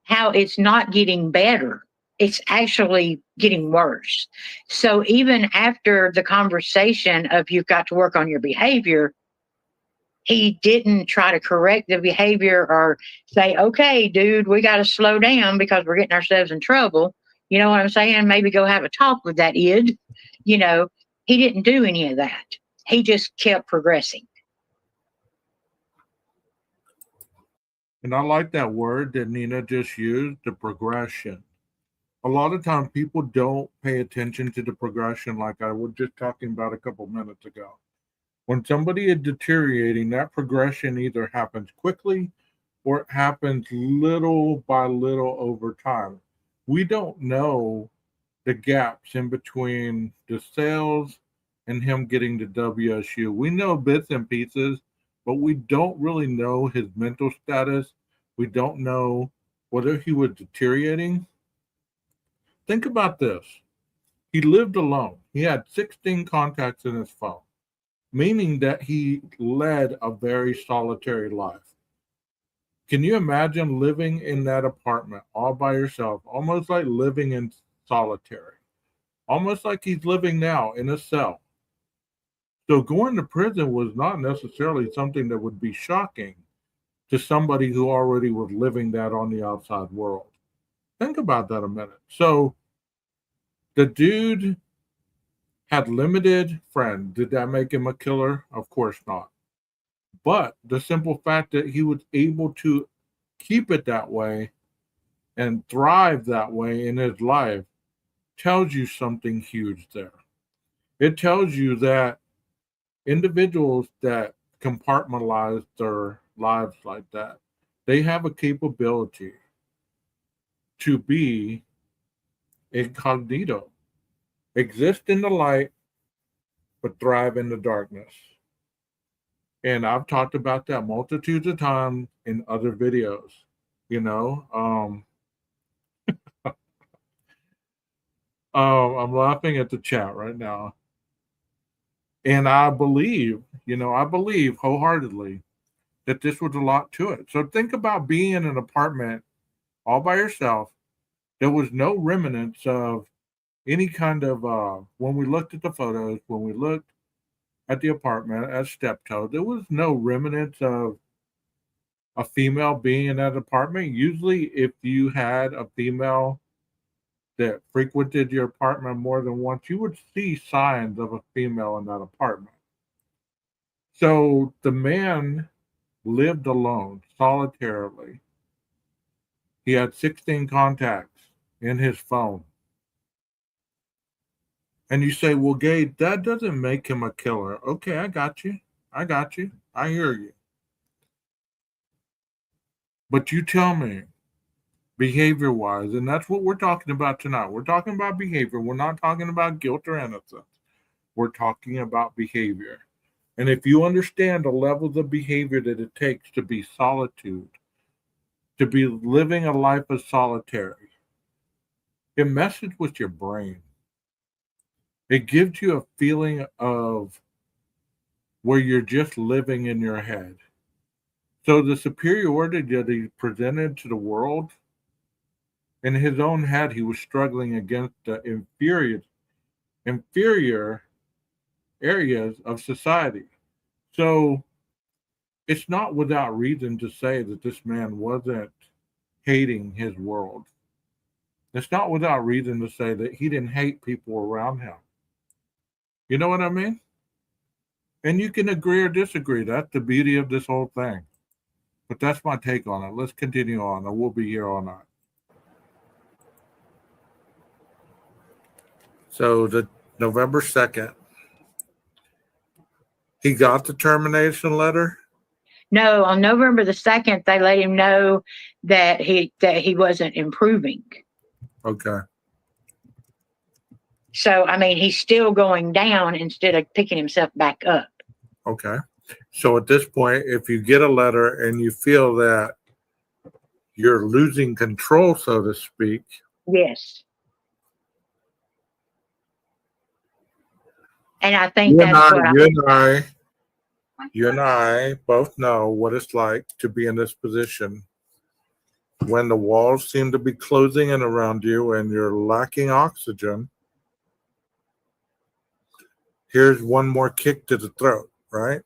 how it's not getting better. It's actually getting worse. So even after the conversation of you've got to work on your behavior, he didn't try to correct the behavior or say, okay, dude, we got to slow down because we're getting ourselves in trouble. You know what I'm saying? Maybe go have a talk with that id. You know, he didn't do any of that. He just kept progressing. And I like that word that Nina just used, the progression. A lot of times people don't pay attention to the progression like I was just talking about a couple minutes ago. When somebody is deteriorating, that progression either happens quickly or it happens little by little over time. We don't know the gaps in between the sales and him getting to WSU. We know bits and pieces, but we don't really know his mental status. We don't know whether he was deteriorating. Think about this. He lived alone. He had 16 contacts in his phone, meaning that he led a very solitary life. Can you imagine living in that apartment all by yourself, almost like living in solitary, almost like he's living now in a cell? So going to prison was not necessarily something that would be shocking to somebody who already was living that on the outside world. Think about that a minute. So the dude had limited friends. Did that make him a killer? Of course not. But the simple fact that he was able to keep it that way and thrive that way in his life tells you something huge there. It tells you that individuals that compartmentalize their lives like that, they have a capability to be incognito, exist in the light, but thrive in the darkness. And I've talked about that multitudes of times in other videos, you know. I'm laughing at the chat right now. And I believe wholeheartedly that this was a lot to it. So think about being in an apartment all by yourself. There was no remnants of any kind of, when we looked at the photos, when we looked at the apartment at Steptoe, there was no remnants of a female being in that apartment. Usually if you had a female that frequented your apartment more than once, you would see signs of a female in that apartment. So the man lived alone, solitarily. He had 16 contacts in his phone. And you say, well, Gabe, that doesn't make him a killer. Okay, I got you. I hear you. But you tell me, behavior-wise, and that's what we're talking about tonight. We're talking about behavior. We're not talking about guilt or innocence. We're talking about behavior. And if you understand the levels of behavior that it takes to be solitude, to be living a life of solitary, it messes with your brain. It gives you a feeling of where you're just living in your head. So the superiority that he presented to the world, in his own head, he was struggling against the inferior areas of society. So it's not without reason to say that this man wasn't hating his world. It's not without reason to say that he didn't hate people around him. You know what I mean? And you can agree or disagree. That's the beauty of this whole thing. But that's my take on it. Let's continue on, or we'll be here all night. So the November 2nd, he got the termination letter? No, on November the 2nd, they let him know that he wasn't improving. Okay. So, I mean, he's still going down instead of picking himself back up. Okay. So at this point, if you get a letter and you feel that you're losing control, so to speak. Yes. And I think you and I both know what it's like to be in this position when the walls seem to be closing in around you and you're lacking oxygen, here's one more kick to the throat, right?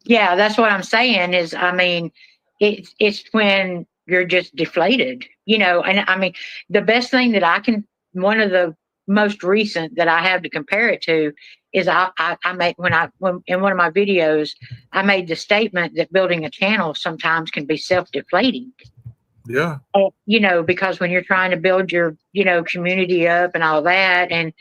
Yeah, that's what I'm saying is, I mean, it's when you're just deflated, and I mean, the best thing that one of the most recent that I have to compare it to is I made when in one of my videos, I made the statement that building a channel sometimes can be self-deflating. Yeah. Because when you're trying to build your, community up and all that, and,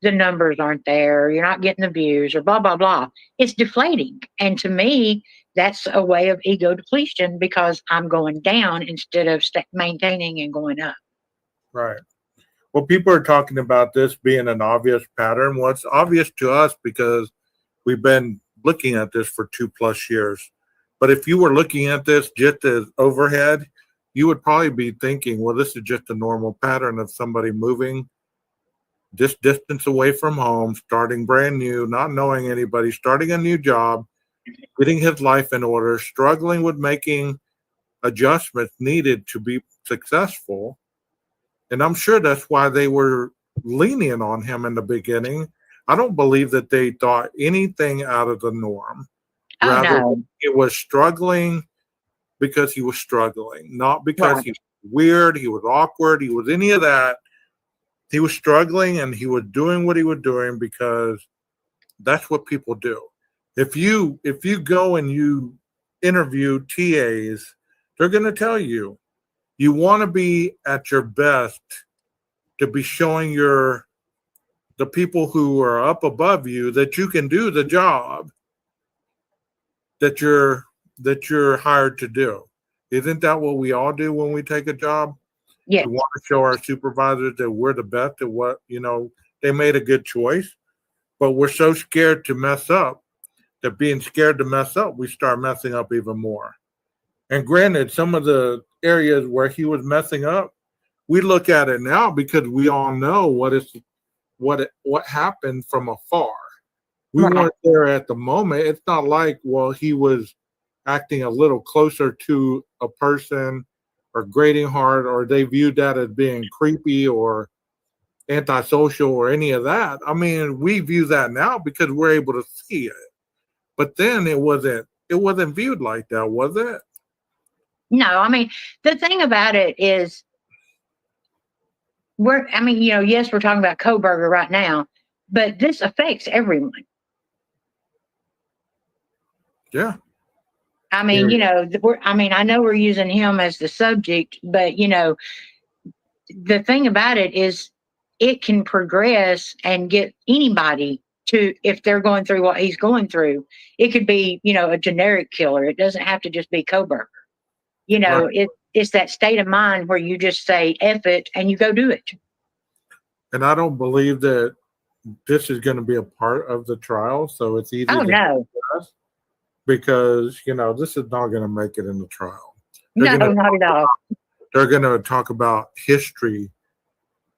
the numbers aren't there, you're not getting the views or blah, blah, blah. It's deflating. And to me, that's a way of ego depletion because I'm going down instead of maintaining and going up. Right. Well, people are talking about this being an obvious pattern. Well, it's obvious to us because we've been looking at this for 2+ years. But if you were looking at this just as overhead, you would probably be thinking, well, this is just a normal pattern of somebody moving this distance away from home, starting brand new, not knowing anybody, starting a new job, getting his life in order, struggling with making adjustments needed to be successful. And I'm sure that's why they were lenient on him in the beginning. I don't believe that they thought anything out of the norm. Rather, it was struggling because he was struggling, not because he was weird, he was awkward, he was any of that. He was struggling and he was doing what he was doing because that's what people do. If you go and you interview TAs, they're going to tell you want to be at your best to be showing the people who are up above you that you can do the job that you're hired to do. Isn't that what we all do when we take a job? Yeah. We want to show our supervisors that we're the best at what, they made a good choice, but we're so scared to mess up that being scared to mess up, we start messing up even more. And granted, some of the areas where he was messing up, we look at it now because we all know what happened from afar. We weren't there at the moment. It's not like, well, he was acting a little closer to a person or grating hard, or they viewed that as being creepy or antisocial or any of that. I mean, we view that now because we're able to see it. But then it wasn't viewed like that, was it? No, I mean, the thing about it is yes, we're talking about Kohberger right now, but this affects everyone. Yeah. I mean, I know we're using him as the subject, but, the thing about it is it can progress and get anybody to, if they're going through what he's going through. It could be, a generic killer. It doesn't have to just be Kohberger. It's that state of mind where you just say, F it, and you go do it. And I don't believe that this is going to be a part of the trial. So it's easy to discuss because, this is not going to make it in the trial. Not at all. They're going to talk about history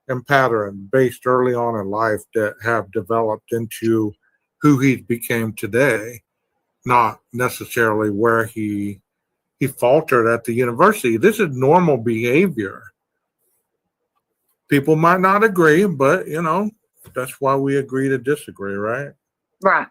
and pattern based early on in life that have developed into who he became today, not necessarily where he faltered at the university. This is normal behavior. People might not agree, but, that's why we agree to disagree, right? Right.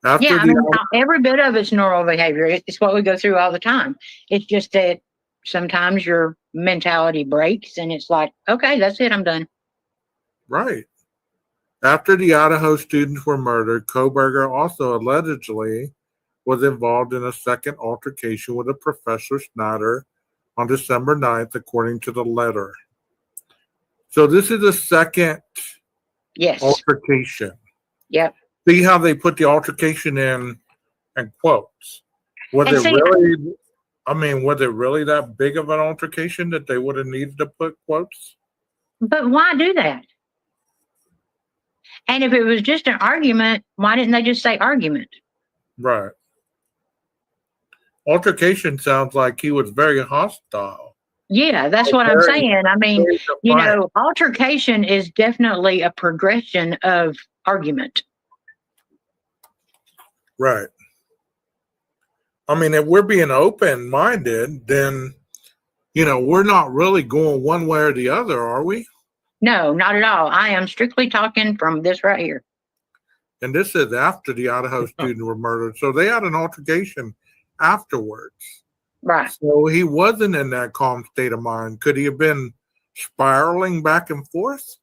Every bit of it's normal behavior. It's what we go through all the time. It's just that sometimes your mentality breaks and it's like, okay, that's it, I'm done. Right. After the Idaho students were murdered, Kohberger also allegedly was involved in a second altercation with a Professor Snyder on December 9th, according to the letter. So this is the second altercation. Yep. See how they put the altercation in quotes. Was it really that big of an altercation that they would have needed to put quotes? But why do that? And if it was just an argument, why didn't they just say argument? Right. Altercation sounds like he was very hostile. Yeah, that's what I'm saying. I mean, altercation is definitely a progression of argument. Right. I mean, if we're being open-minded, then, we're not really going one way or the other, are we? No, not at all. I am strictly talking from this right here. And this is after the Idaho student were murdered. So they had an altercation afterwards. Right. So he wasn't in that calm state of mind. Could he have been spiraling back and forth?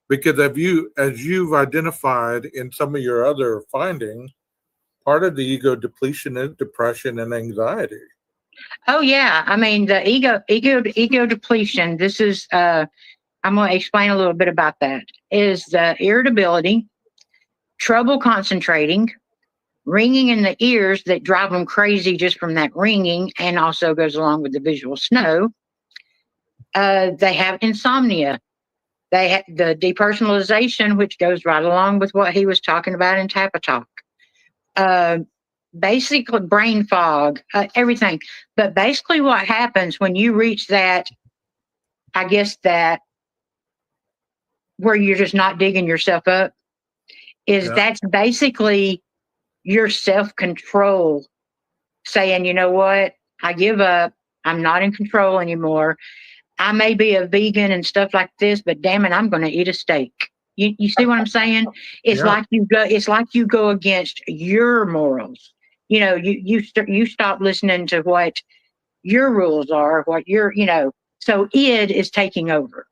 Because as you've identified in some of your other findings, part of the ego depletion is depression and anxiety. Oh yeah. I mean, the ego depletion, this is, I'm going to explain a little bit about that, is the irritability, trouble concentrating, ringing in the ears that drive them crazy just from that ringing, and also goes along with the visual snow. They have insomnia. They have the depersonalization, which goes right along with what he was talking about in Tappa Talk. Basically, brain fog, everything. But basically, what happens when you reach that, I guess that where you're just not digging yourself up, is that's basically your self-control saying, you know what, I give up. I'm not in control anymore. I may be a vegan and stuff like this, but damn it, I'm going to eat a steak. You see what I'm saying? It's like you go against your morals. You stop listening to what your rules are, what your, so id is taking over.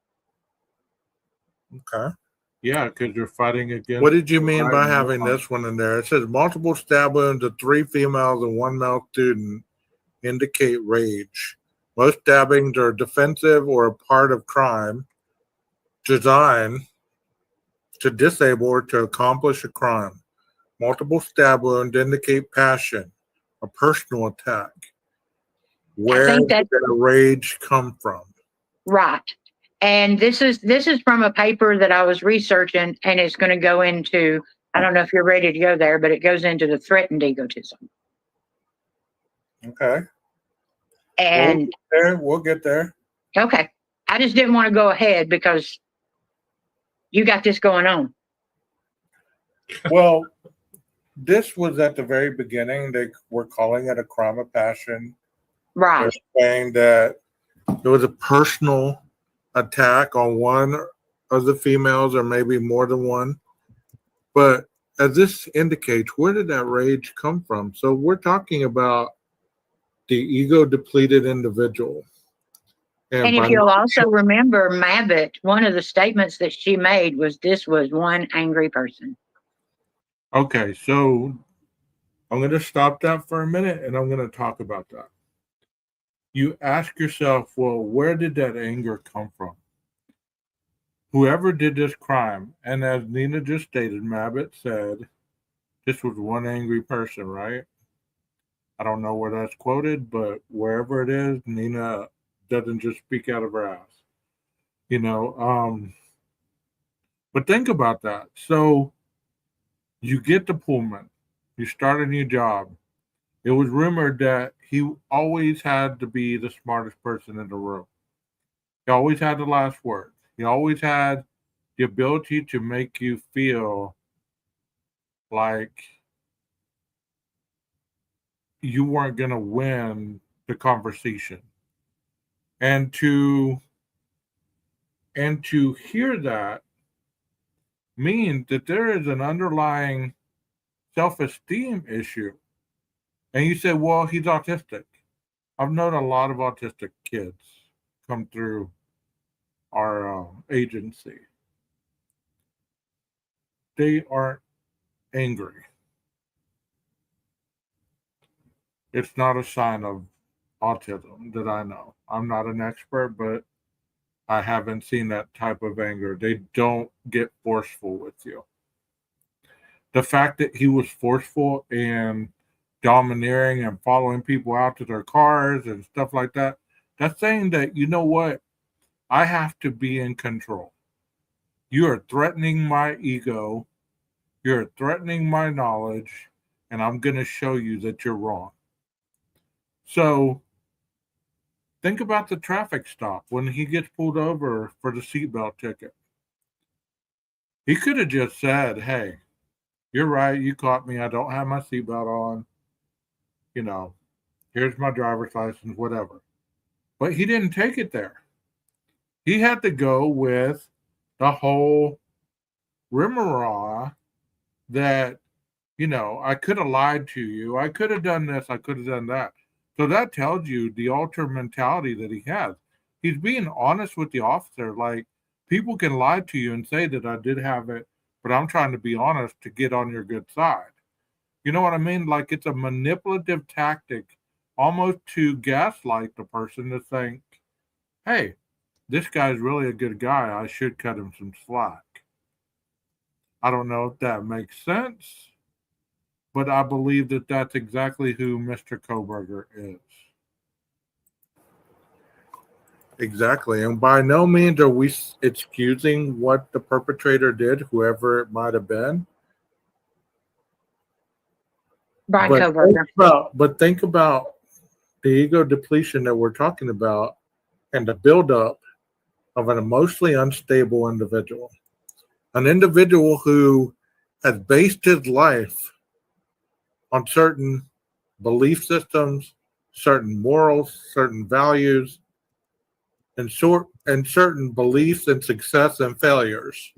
Okay. Yeah, because you're fighting against. What did you mean by having this one in there? It says multiple stab wounds to 3 females and 1 male student indicate rage. Most stabbings are defensive or a part of crime designed to disable or to accomplish a crime. Multiple stab wounds indicate passion, a personal attack. Where did the rage come from? Right. And this is from a paper that I was researching, and it's going to go into, I don't know if you're ready to go there, but it goes into the threatened egotism. Okay. And we'll get there. Okay. I just didn't want to go ahead because you got this going on. Well, this was at the very beginning. They were calling it a crime of passion. Right. They're saying that it was a personal attack on one of the females, or maybe more than one. But as this indicates, where did that rage come from? So we're talking about the ego depleted individual. And if you'll also remember, Mabbitt, one of the statements that she made was this was one angry person. Okay, so I'm going to stop that for a minute, and I'm going to talk about that. You ask yourself, well, where did that anger come from? Whoever did this crime, and as Nina just stated, Mabbitt said, this was one angry person, right? I don't know where that's quoted, but wherever it is, Nina doesn't just speak out of her ass. But think about that. So you get to Pullman, you start a new job. It was rumored that he always had to be the smartest person in the room. He always had the last word. He always had the ability to make you feel like you weren't going to win the conversation. And to hear that means that there is an underlying self-esteem issue. And you say, well, he's autistic. I've known a lot of autistic kids come through our agency. They aren't angry. It's not a sign of autism that I know. I'm not an expert, but I haven't seen that type of anger. They don't get forceful with you. The fact that he was forceful and domineering and following people out to their cars and stuff like that, that's saying that, you know what? I have to be in control. You are threatening my ego. You're threatening my knowledge, and I'm going to show you that you're wrong. So think about the traffic stop when he gets pulled over for the seatbelt ticket. He could have just said, hey, you're right. You caught me. I don't have my seatbelt on. you know, here's my driver's license, whatever. But he didn't take it there. He had to go with the whole rigmarole that, you know, I could have lied to you. I could have done this. I could have done that. So that tells you the altered mentality that he has. He's being honest with the officer. Like, people can lie to you and say that I did have it, but I'm trying to be honest to get on your good side. You know what I mean? Like, it's a manipulative tactic almost to gaslight the person to think, hey, this guy's really a good guy. I should cut him some slack. I don't know if that makes sense, but I believe that that's exactly who Mr. Kohberger is. Exactly. And by no means are we excusing what the perpetrator did, whoever it might have been. Brian But Kohberger. think about the ego depletion that we're talking about and the buildup of an emotionally unstable individual. An individual who has based his life on certain belief systems, certain morals, certain values, and certain beliefs in success and failures,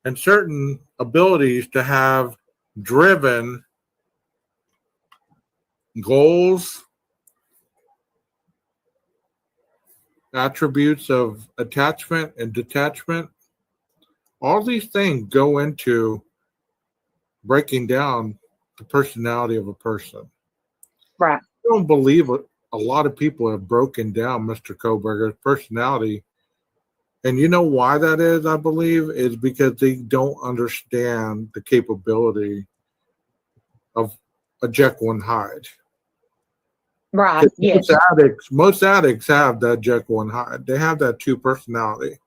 and certain abilities to have driven goals, attributes of attachment and detachment. All these things go into breaking down the personality of a person. Right. I don't believe a lot of people have broken down Mr. Kohberger's personality. And you know why that is, I believe, is because they don't understand the capability of a Jekyll and Hyde. Right, yes. Most addicts have that Jekyll and Hyde. They have that two personality.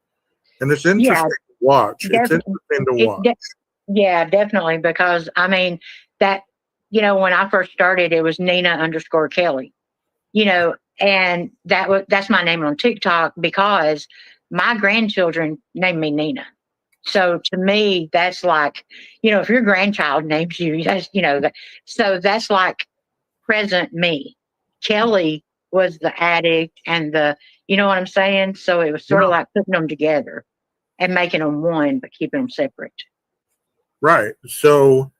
And it's interesting to watch. It's interesting to watch. Yeah, definitely. Because, I mean, that, you know, when I first started, it was Nina_Kelly, you know, and that's my name on TikTok because my grandchildren named me Nina. So to me, that's like, you know, if your grandchild names you, that's, you know, so that's like present me. Kelly was the addict and you know what I'm saying? So it was sort of like putting them together and making them one, but keeping them separate. Right. So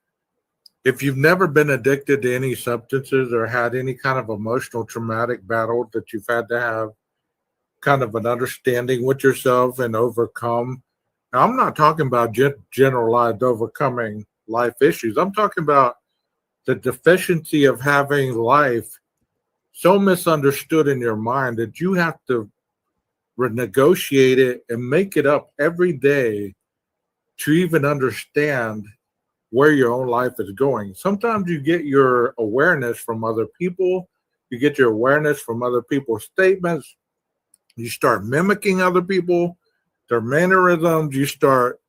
if you've never been addicted to any substances or had any kind of emotional traumatic battle that you've had to have kind of an understanding with yourself and overcome. Now, I'm not talking about generalized overcoming life issues. I'm talking about the deficiency of having life so misunderstood in your mind that you have to renegotiate it and make it up every day to even understand where your own life is going. Sometimes you get your awareness from other people. You get your awareness from other people's statements. You start mimicking other people, their mannerisms. You start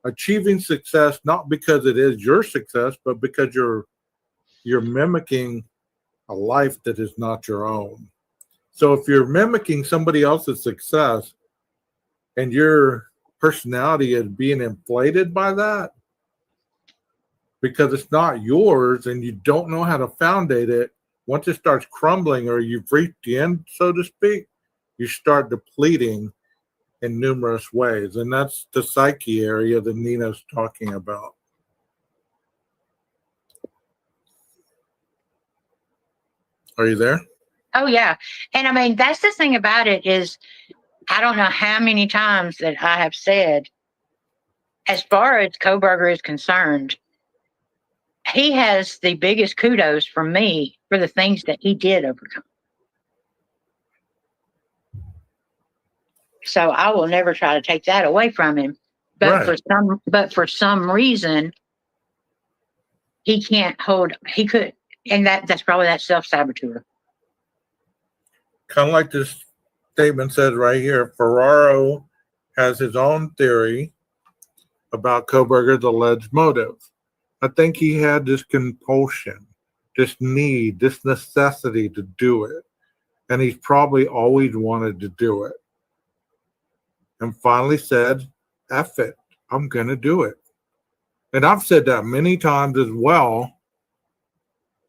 achieving success, not because it is your success, but because you're mimicking a life that is not your own. So if you're mimicking somebody else's success and your personality is being inflated by that because it's not yours and you don't know how to foundate it, once it starts crumbling or you've reached the end, so to speak, you start depleting in numerous ways. And that's the psyche area that Nina's talking about. Are you there? Oh, yeah. And I mean, that's the thing about it is, I don't know how many times that I have said, as far as Kohberger is concerned, he has the biggest kudos from me for the things that he did overcome. So I will never try to take that away from him. But for some reason, he could, and that's probably that self-saboteur. Kind of like this statement says right here, Ferraro has his own theory about Kohberger's alleged motive. I think he had this compulsion, this need, this necessity to do it. And he's probably always wanted to do it. And finally said, F it, I'm going to do it. And I've said that many times as well.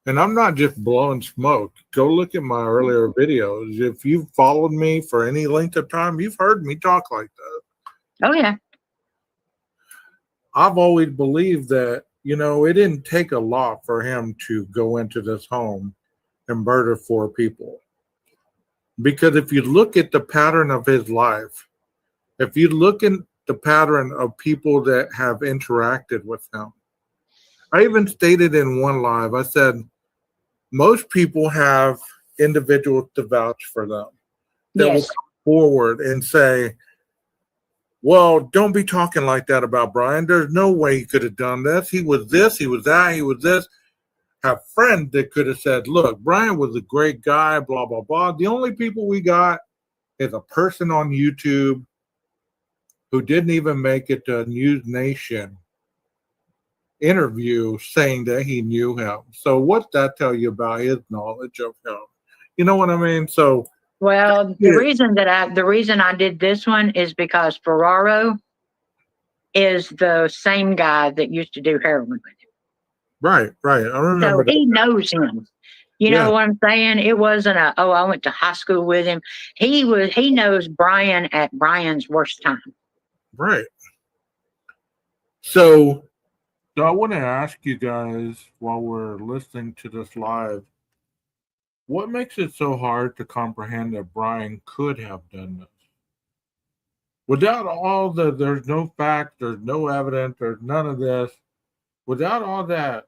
And I'm not just blowing smoke. Go look at my earlier videos. If you've followed me for any length of time, you've heard me talk like that. Oh, yeah. I've always believed that, it didn't take a lot for him to go into this home and murder 4 people. Because if you look at the pattern of his life, if you look at the pattern of people that have interacted with him, I even stated in one live, I said, most people have individuals to vouch for them that will come forward and say, well, don't be talking like that about Brian. There's no way he could have done this. He was this, he was that, he was this. Have friends that could have said, look, Brian was a great guy, blah, blah, blah. The only people we got is a person on YouTube who didn't even make it to News Nation interview saying that he knew him. So what's that tell you about his knowledge of him? You know what I mean? So well, the reason I did this one is because Ferraro is the same guy that used to do heroin with him. Right. I remember. So he knows him. You know what I'm saying? It wasn't I went to high school with him. He knows Brian at Brian's worst time. Right. So I want to ask you guys while we're listening to this live, what makes it so hard to comprehend that Brian could have done this? Without all there's no fact, there's no evidence, there's none of this. Without all that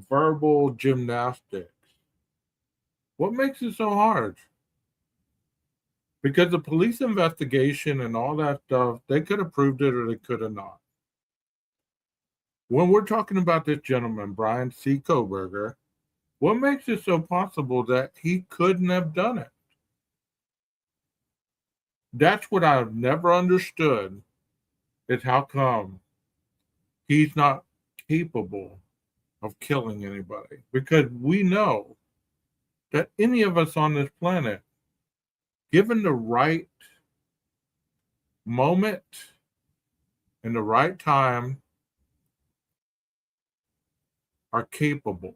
verbal gymnastics, what makes it so hard? Because the police investigation and all that stuff, they could have proved it or they could have not. When we're talking about this gentleman, Brian C. Kohberger, what makes it so possible that he couldn't have done it? That's what I've never understood, is how come he's not capable of killing anybody. Because we know that any of us on this planet, given the right moment and the right time, are capable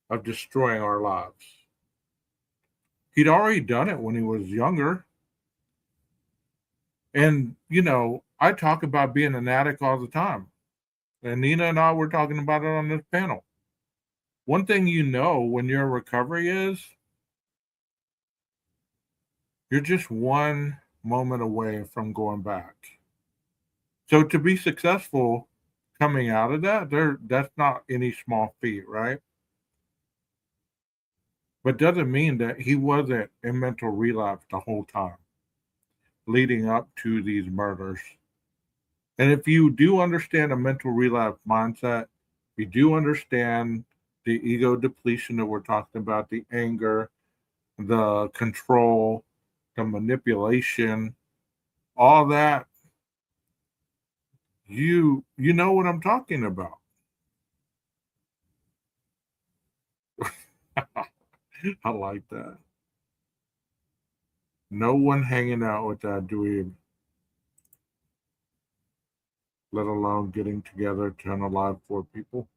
of destroying our lives. He'd already done it when he was younger. And, I talk about being an addict all the time. And Nina and I were talking about it on this panel. One thing when you're in recovery is you're just one moment away from going back. So to be successful coming out of that's not any small feat, right? But doesn't mean that he wasn't in mental relapse the whole time leading up to these murders. And if you do understand a mental relapse mindset, you do understand the ego depletion that we're talking about, the anger, the control, the manipulation, all that, you know what I'm talking about. I like that. No one hanging out with that dweeb, let alone getting together to unalive 4 people.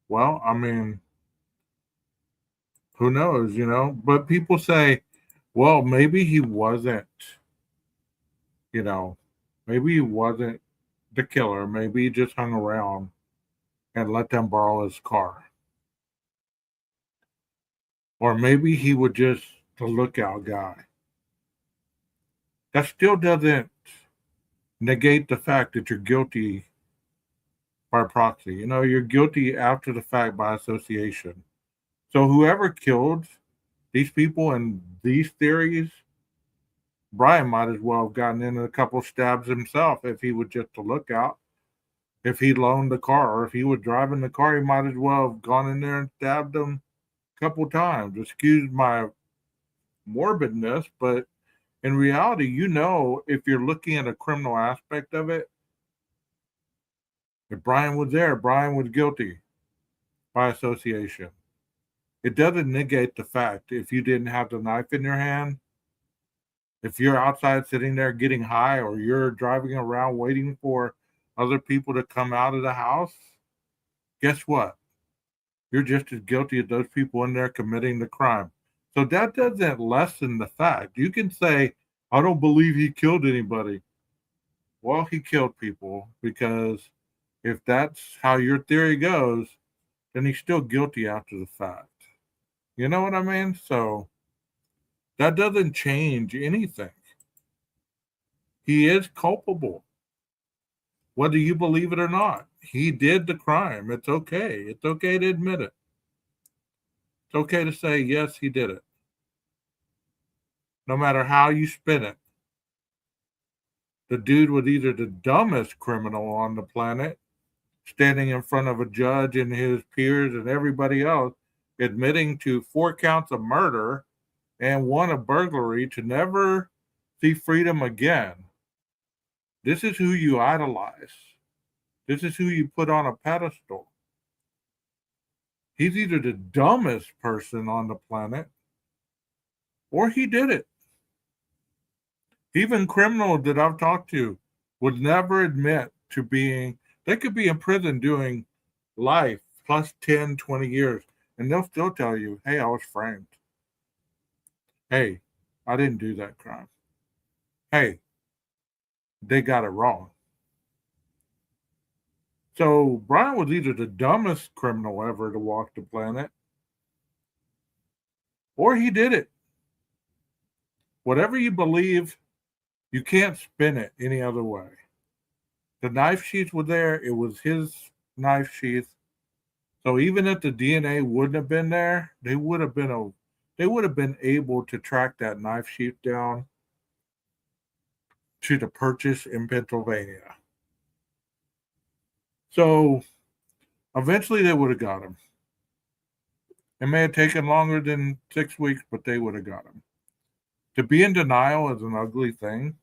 Well, I mean, who knows, But people say, well, maybe he wasn't, maybe he wasn't the killer. Maybe he just hung around and let them borrow his car. Or maybe he was just the lookout guy. That still doesn't negate the fact that you're guilty by proxy. You're guilty after the fact by association. So whoever killed these people and these theories, Brian might as well have gotten in a couple stabs himself if he was just a lookout. If he loaned the car or if he was driving the car, he might as well have gone in there and stabbed him a couple times. Excuse my morbidness, but in reality, if you're looking at a criminal aspect of it, if Brian was there, Brian was guilty by association. It doesn't negate the fact if you didn't have the knife in your hand, if you're outside sitting there getting high or you're driving around waiting for other people to come out of the house, guess what? You're just as guilty as those people in there committing the crime. So that doesn't lessen the fact. You can say, I don't believe he killed anybody. Well, he killed people, because if that's how your theory goes, then he's still guilty after the fact. You know what I mean? So that doesn't change anything. He is culpable, whether you believe it or not. He did the crime. It's okay. It's okay to admit it. It's okay to say, yes, he did it. No matter how you spin it. The dude was either the dumbest criminal on the planet, standing in front of a judge and his peers and everybody else, admitting to 4 counts of murder and 1 of burglary, to never see freedom again. This is who you idolize. This is who you put on a pedestal. He's either the dumbest person on the planet, or he did it. Even criminals that I've talked to would never admit to being, they could be in prison doing life plus 10, 20 years, and they'll still tell you, hey, I was framed. Hey, I didn't do that crime. Hey, they got it wrong. So Brian was either the dumbest criminal ever to walk the planet, or he did it. Whatever you believe, you can't spin it any other way. The knife sheath was there. It was his knife sheath. So even if the DNA wouldn't have been there, they would have been able to track that knife sheath down to the purchase in Pennsylvania. So eventually they would have got him. It may have taken longer than 6 weeks, but they would have got him. To be in denial is an ugly thing.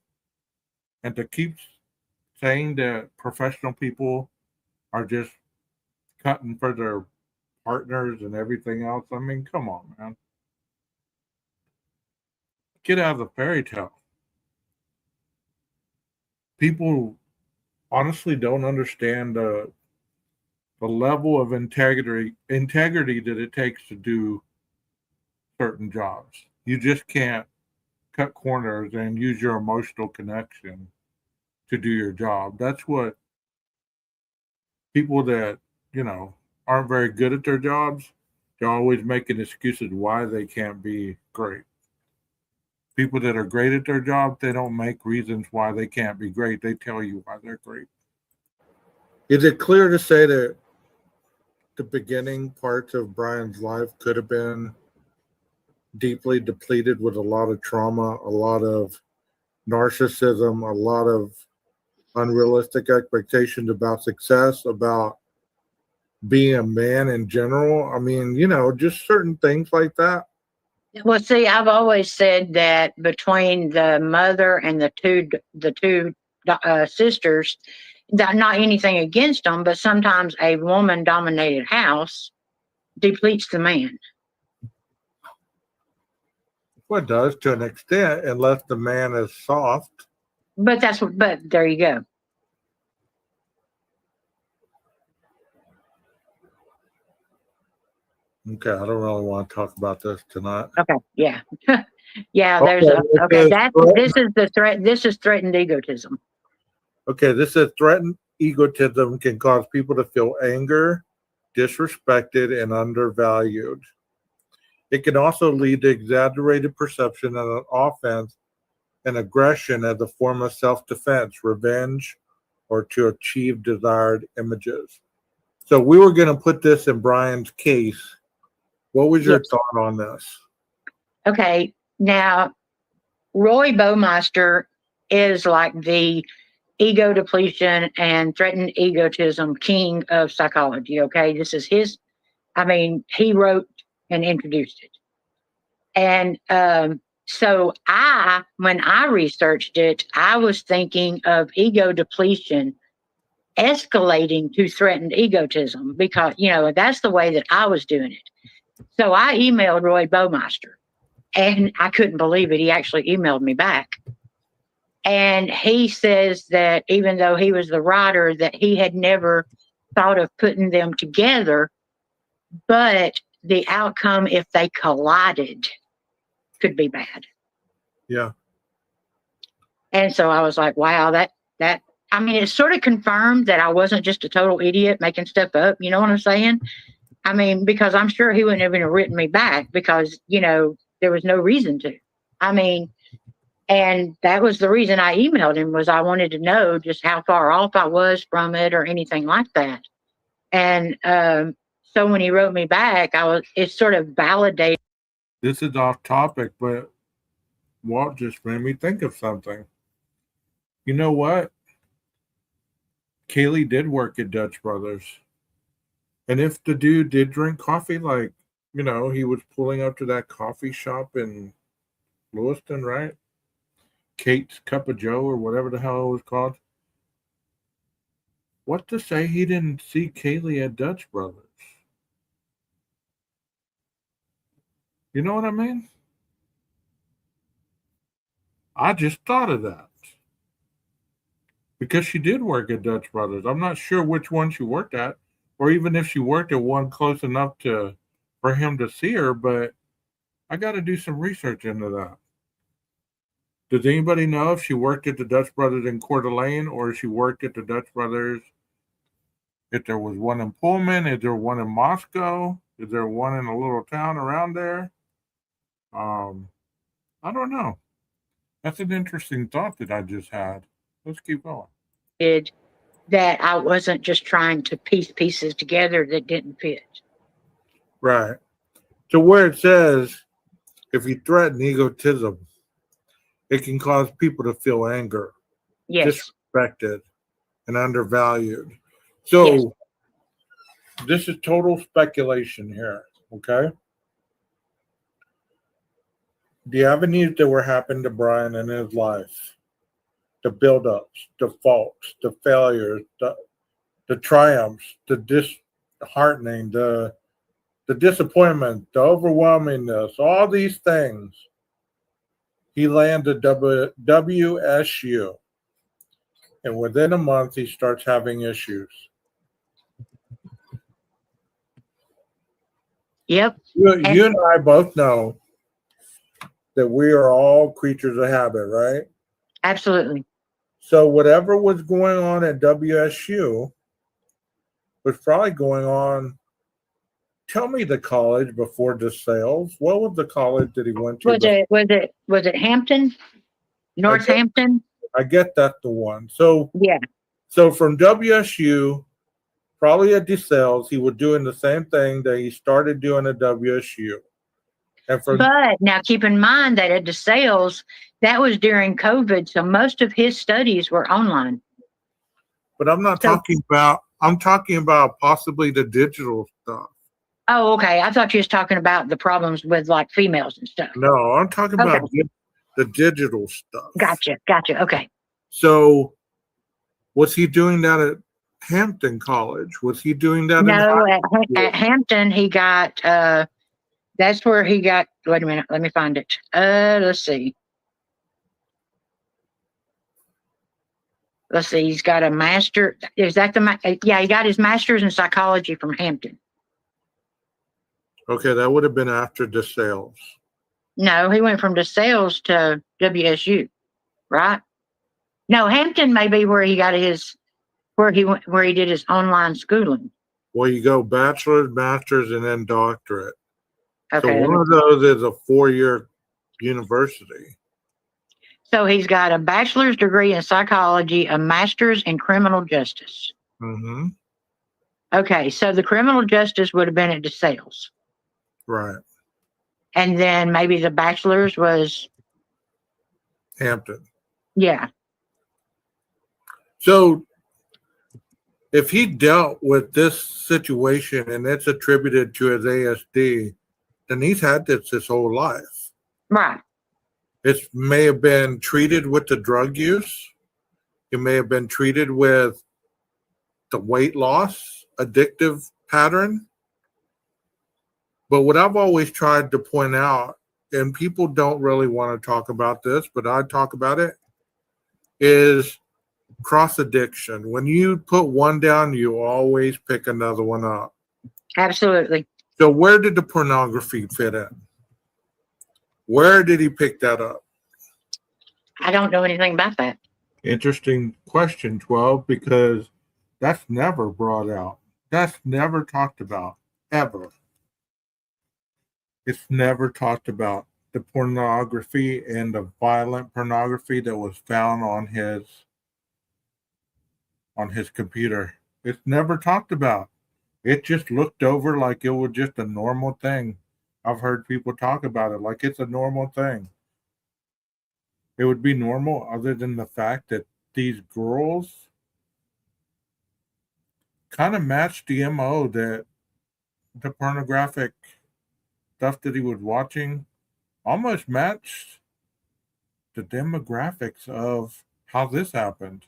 And to keep saying that professional people are just cutting for their partners and everything else, I mean, come on, man. Get out of the fairy tale. People honestly don't understand the level of integrity that it takes to do certain jobs. You just can't cut corners and use your emotional connection to do your job. That's what people that, aren't very good at their jobs, they're always making excuses why they can't be great. People that are great at their job, they don't make reasons why they can't be great. They tell you why they're great. Is it clear to say that the beginning parts of Brian's life could have been deeply depleted with a lot of trauma, a lot of narcissism, a lot of unrealistic expectations about success, about being a man in general? I mean, just certain things like that. Well, see, I've always said that between the mother and the two sisters, not anything against them, but sometimes a woman-dominated house depletes the man. Well, it does to an extent, unless the man is soft. But there you go. Okay, I don't really want to talk about this tonight. Okay, yeah. Yeah, this is the threat. This is threatened egotism. Okay, this is threatened egotism can cause people to feel anger, disrespected, and undervalued. It can also lead to exaggerated perception of an offense and aggression as a form of self-defense, revenge, or to achieve desired images. So we were going to put this in Brian's case. What was your thought on this? Okay, now Roy Baumeister is like the ego depletion and threatened egotism king of psychology. Okay, this is his. He wrote and introduced it, and so when I researched it, I was thinking of ego depletion escalating to threatened egotism because that's the way that I was doing it. So I emailed Roy Baumeister, and I couldn't believe it. He actually emailed me back. And he says that even though he was the writer, that he had never thought of putting them together, but the outcome, if they collided, could be bad. Yeah. And so I was like, wow, I mean, it sort of confirmed that I wasn't just a total idiot making stuff up. You know what I'm saying? I mean, because I'm sure he wouldn't have even written me back because, there was no reason to. I mean, and that was the reason I emailed him, was I wanted to know just how far off I was from it or anything like that. And so when he wrote me back, it sort of validated. This is off topic, but Walt just made me think of something. You know what? Kaylee did work at Dutch Brothers. And if the dude did drink coffee, like, he was pulling up to that coffee shop in Lewiston, right? Kate's Cup of Joe or whatever the hell it was called. What to say he didn't see Kaylee at Dutch Brothers? You know what I mean? I just thought of that. Because she did work at Dutch Brothers. I'm not sure which one she worked at, or even if she worked at one close enough for him to see her, but I got to do some research into that. Does anybody know if she worked at the Dutch Brothers in Coeur d'Alene, or if she worked at the Dutch Brothers, if there was one in Pullman, is there one in Moscow, is there one in a little town around there? I don't know. That's an interesting thought that I just had. Let's keep going. That I wasn't just trying to piece pieces together that didn't fit. Right. So where it says, if you threaten egotism, it can cause people to feel anger, disrespected, and undervalued. So this is total speculation here, okay? The avenues that were happening to Brian in his life, the build-ups, the faults, the failures, the triumphs, the disheartening, the disappointment, the overwhelmingness, all these things, he landed WSU. And within a month, he starts having issues. Yep. You and I both know that we are all creatures of habit, right? Absolutely. So whatever was going on at WSU was probably going on. Tell me the college before DeSales. What was the college that he went to? Was it Hampton? Northampton? I get that the one. So yeah. So from WSU, probably at DeSales, he was doing the same thing that he started doing at WSU. But now keep in mind that at DeSales, that was during COVID, so most of his studies were online. But I'm not talking about, I'm talking about possibly the digital stuff. Oh, okay. I thought you was talking about the problems with like females and stuff. No, I'm talking about the digital stuff. Gotcha. Okay. So was he doing that at Hampton College? Was he doing that? No, at Hampton, he got, that's where he got, wait a minute, let me find it. Let's see. He's got a master. Is that yeah, he got his master's in psychology from Hampton. Okay, that would have been after DeSales. No, he went from DeSales to WSU, right? No, Hampton may be where he got his, where he did his online schooling. Well, you go bachelor's, master's, and then doctorate. Okay. So one of those is a 4-year university. So he's got a bachelor's degree in psychology, a master's in criminal justice. Mm-hmm. Okay, so the criminal justice would have been at DeSales. Right. And then maybe the bachelor's was Hampton. Yeah. So if he dealt with this situation and it's attributed to his ASD, then he's had this his whole life. Right. It may have been treated with the drug use. It may have been treated with the weight loss, addictive pattern. But what I've always tried to point out, and people don't really want to talk about this, but I talk about it, is cross addiction. When you put one down, you always pick another one up. Absolutely. So where did the pornography fit in? Where did he pick that up? I don't know anything about that. Interesting question, 12, because that's never brought out. That's never talked about, ever. It's never talked about, the pornography and the violent pornography that was found on his computer. It's never talked about. It just looked over like it was just a normal thing. I've heard people talk about it like it's a normal thing. It would be normal other than the fact that these girls kind of matched the MO that the pornographic stuff that he was watching almost matched the demographics of how this happened.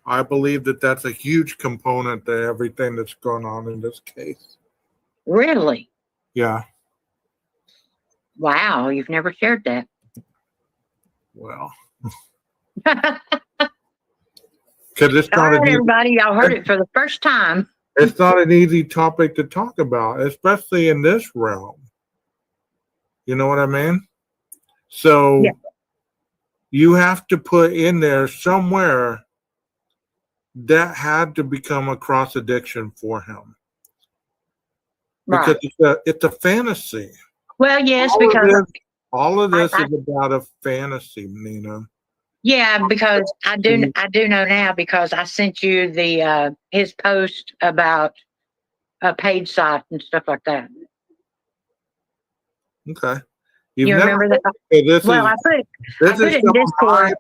I believe that that's a huge component to everything that's going on in this case. Really? Yeah. Wow, you've never shared that. Well. Because it's All not right, everybody, y'all heard it for the first time. It's not an easy topic to talk about, especially in this realm. You know what I mean? So you have to put in there somewhere that had to become a cross addiction for him. Because it's a fantasy. Well, yes, all of this is about a fantasy, Nina. Yeah, because I do know now because I sent you the his post about a paid site and stuff like that. Okay. You remember that? Okay, I put it in Discord.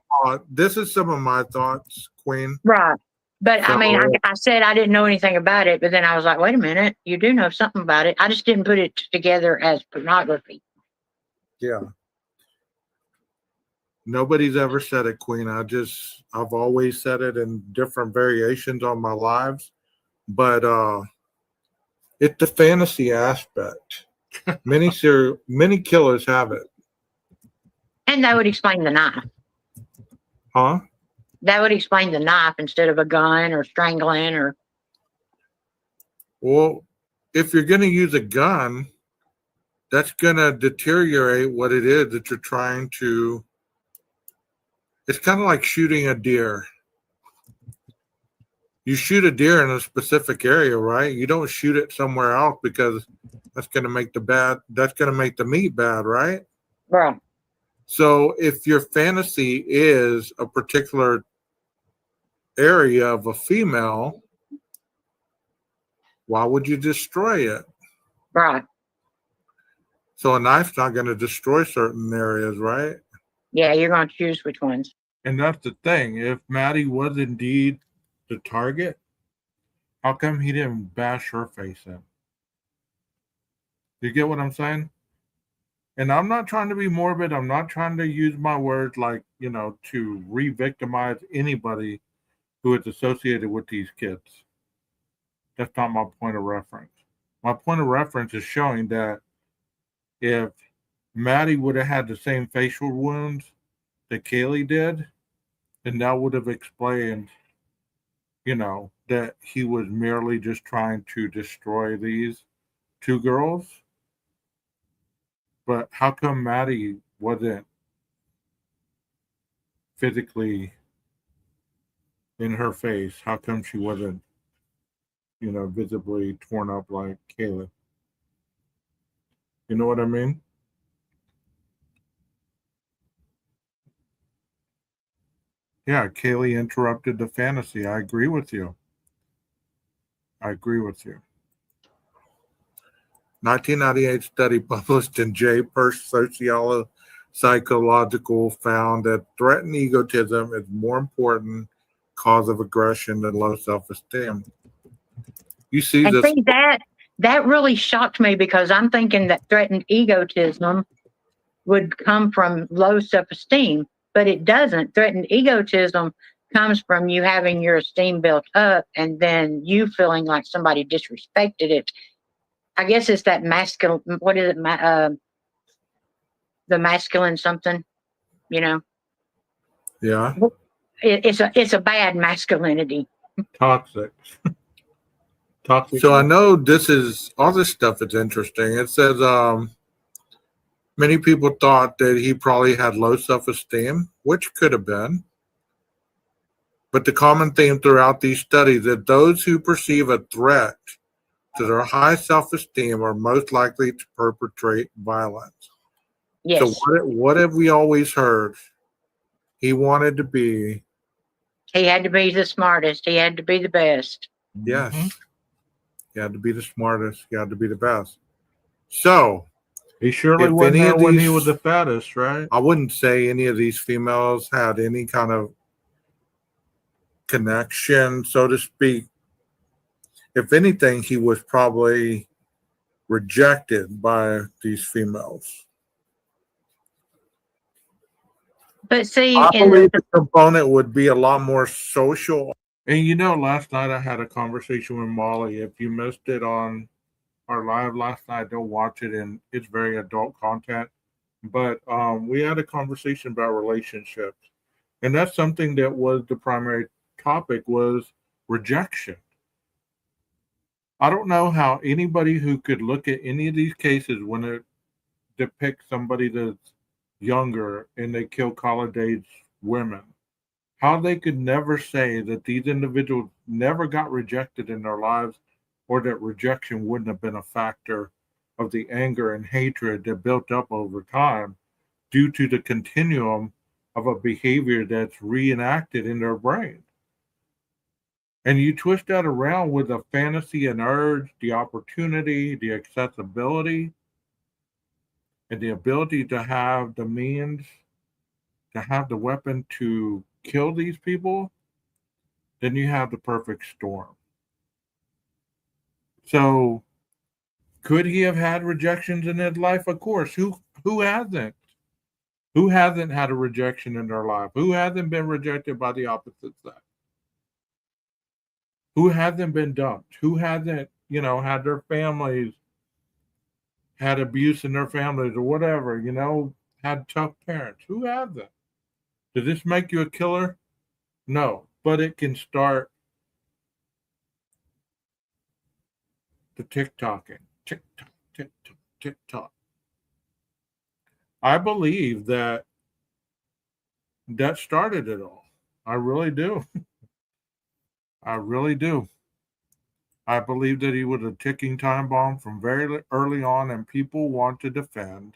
This is some of my thoughts, Queen. Right. But I mean, I said I didn't know anything about it, but then I was like, wait a minute, you do know something about it. I just didn't put it together as pornography. Yeah. Nobody's ever said it, Queen. I've always said it in different variations on my lives, but it's the fantasy aspect. Many killers have it. And that would explain the knife. Huh? That would explain the knife instead of a gun or strangling or. Well, if you're going to use a gun, that's going to deteriorate what it is that you're trying to. It's kind of like shooting a deer. You shoot a deer in a specific area, right? You don't shoot it somewhere else because that's going to make the meat bad, right? Right. So if your fantasy is a particular area of a female, why would you destroy it? Right. So a knife's not going to destroy certain areas, right? Yeah, you're going to choose which ones. And that's the thing. If Maddie was indeed the target, how come he didn't bash her face in? You get what I'm saying? And I'm not trying to be morbid. I'm not trying to use my words like, to re-victimize anybody who is associated with these kids. That's not my point of reference. My point of reference is showing that if Maddie would have had the same facial wounds that Kaylee did, then that would have explained, that he was merely just trying to destroy these two girls. But how come Maddie wasn't physically in her face? How come she wasn't, visibly torn up like Kayla? You know what I mean? Yeah, Kaylee interrupted the fantasy. I agree with you. 1998 study published in J. Peirce Psychological found that threatened egotism is more important cause of aggression than low self-esteem. You see and this. See, that really shocked me because I'm thinking that threatened egotism would come from low self-esteem, but it doesn't. Threatened egotism comes from you having your esteem built up and then you feeling like somebody disrespected it I guess it's that masculine. What is it? The masculine something. You know. Yeah. It's a bad masculinity. Toxic. So I know all this stuff is interesting. It says many people thought that he probably had low self-esteem, which could have been. But the common theme throughout these studies is that those who perceive a threat to their high self-esteem are most likely to perpetrate violence. Yes. So what have we always heard? He wanted to be. He had to be the smartest. He had to be the best. Yes. He had to be the smartest. He had to be the best. So he surely wasn't there when he was the fattest, right? I wouldn't say any of these females had any kind of connection, so to speak. If anything, he was probably rejected by these females. But see, I believe the component would be a lot more social. And last night I had a conversation with Molly. If you missed it on our live last night, don't watch it, and it's very adult content. But we had a conversation about relationships, and that's something that was the primary topic, was rejection. I don't know how anybody who could look at any of these cases when it depicts somebody that's younger and they kill college age women, how they could never say that these individuals never got rejected in their lives, or that rejection wouldn't have been a factor of the anger and hatred that built up over time due to the continuum of a behavior that's reenacted in their brain. And you twist that around with the fantasy and urge, the opportunity, the accessibility, and the ability to have the means, to have the weapon to kill these people, then you have the perfect storm. So, could he have had rejections in his life? Of course. Who hasn't? Who hasn't had a rejection in their life? Who hasn't been rejected by the opposite sex? Who hasn't been dumped? Who hasn't, had their families, had abuse in their families or whatever, had tough parents? Who hasn't? Does this make you a killer? No, but it can start the TikToking. TikTok, TikTok, TikTok. I believe that started it all. I really do. I really do. I believe that he was a ticking time bomb from very early on, and people want to defend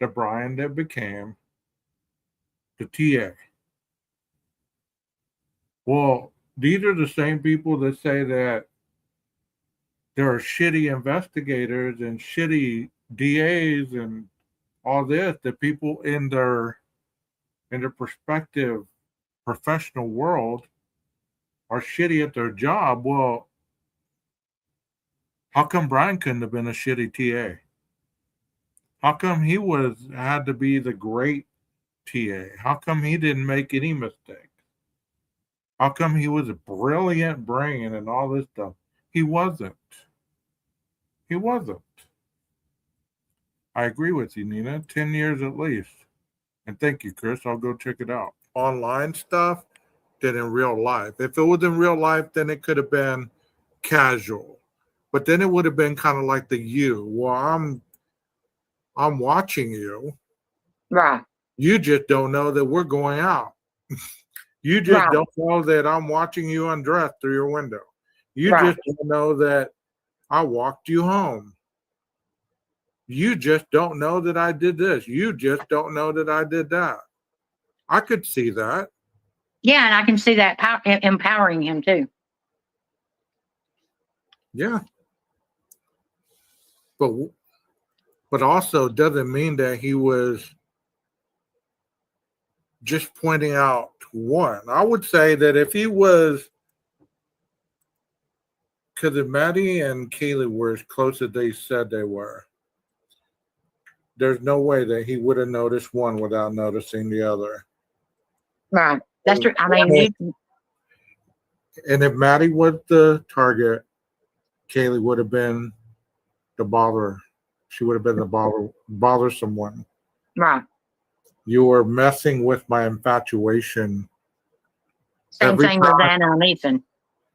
the Brian that became the TA. Well, these are the same people that say that there are shitty investigators and shitty DAs and all this, that people in their prospective professional world are shitty at their job. Well, how come Brian couldn't have been a shitty TA? How come he had to be the great TA? How come he didn't make any mistakes? How come he was a brilliant brain and all this stuff? He wasn't. He wasn't. I agree with you, Nina. 10 years at least. And thank you, Chris. I'll go check it out. Online stuff than in real life. If it was in real life, then it could have been casual. But then it would have been kind of like the you. Well, I'm watching you. Right. You just don't know that we're going out. You just don't know that I'm watching you undress through your window. You just don't know that I walked you home. You just don't know that I did this. You just don't know that I did that. I could see that. Yeah, and I can see that empowering him too. Yeah. But also doesn't mean that he was just pointing out one. I would say that if he was, because if Maddie and Kaylee were as close as they said they were, there's no way that he would have noticed one without noticing the other. Right. That's true. I mean, and if Maddie was the target, Kaylee would have been the bother. She would have been the bothersome one. Right. You were messing with my infatuation. Same thing with Anna and Ethan.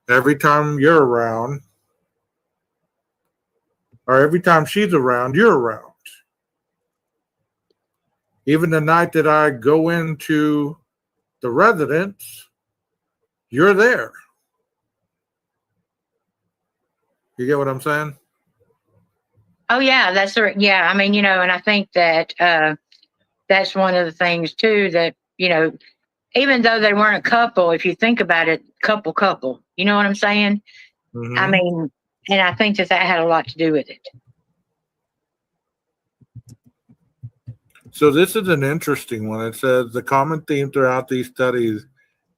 Every time you're around, or every time she's around, you're around. Even the night that I go into the residence, you're there. You get what I'm saying? Oh yeah, that's right. Yeah, I mean, and I think that that's one of the things too that even though they weren't a couple, if you think about it, couple, you know what I'm saying? Mm-hmm. I mean, and I think that had a lot to do with it. So this is an interesting one. It says the common theme throughout these studies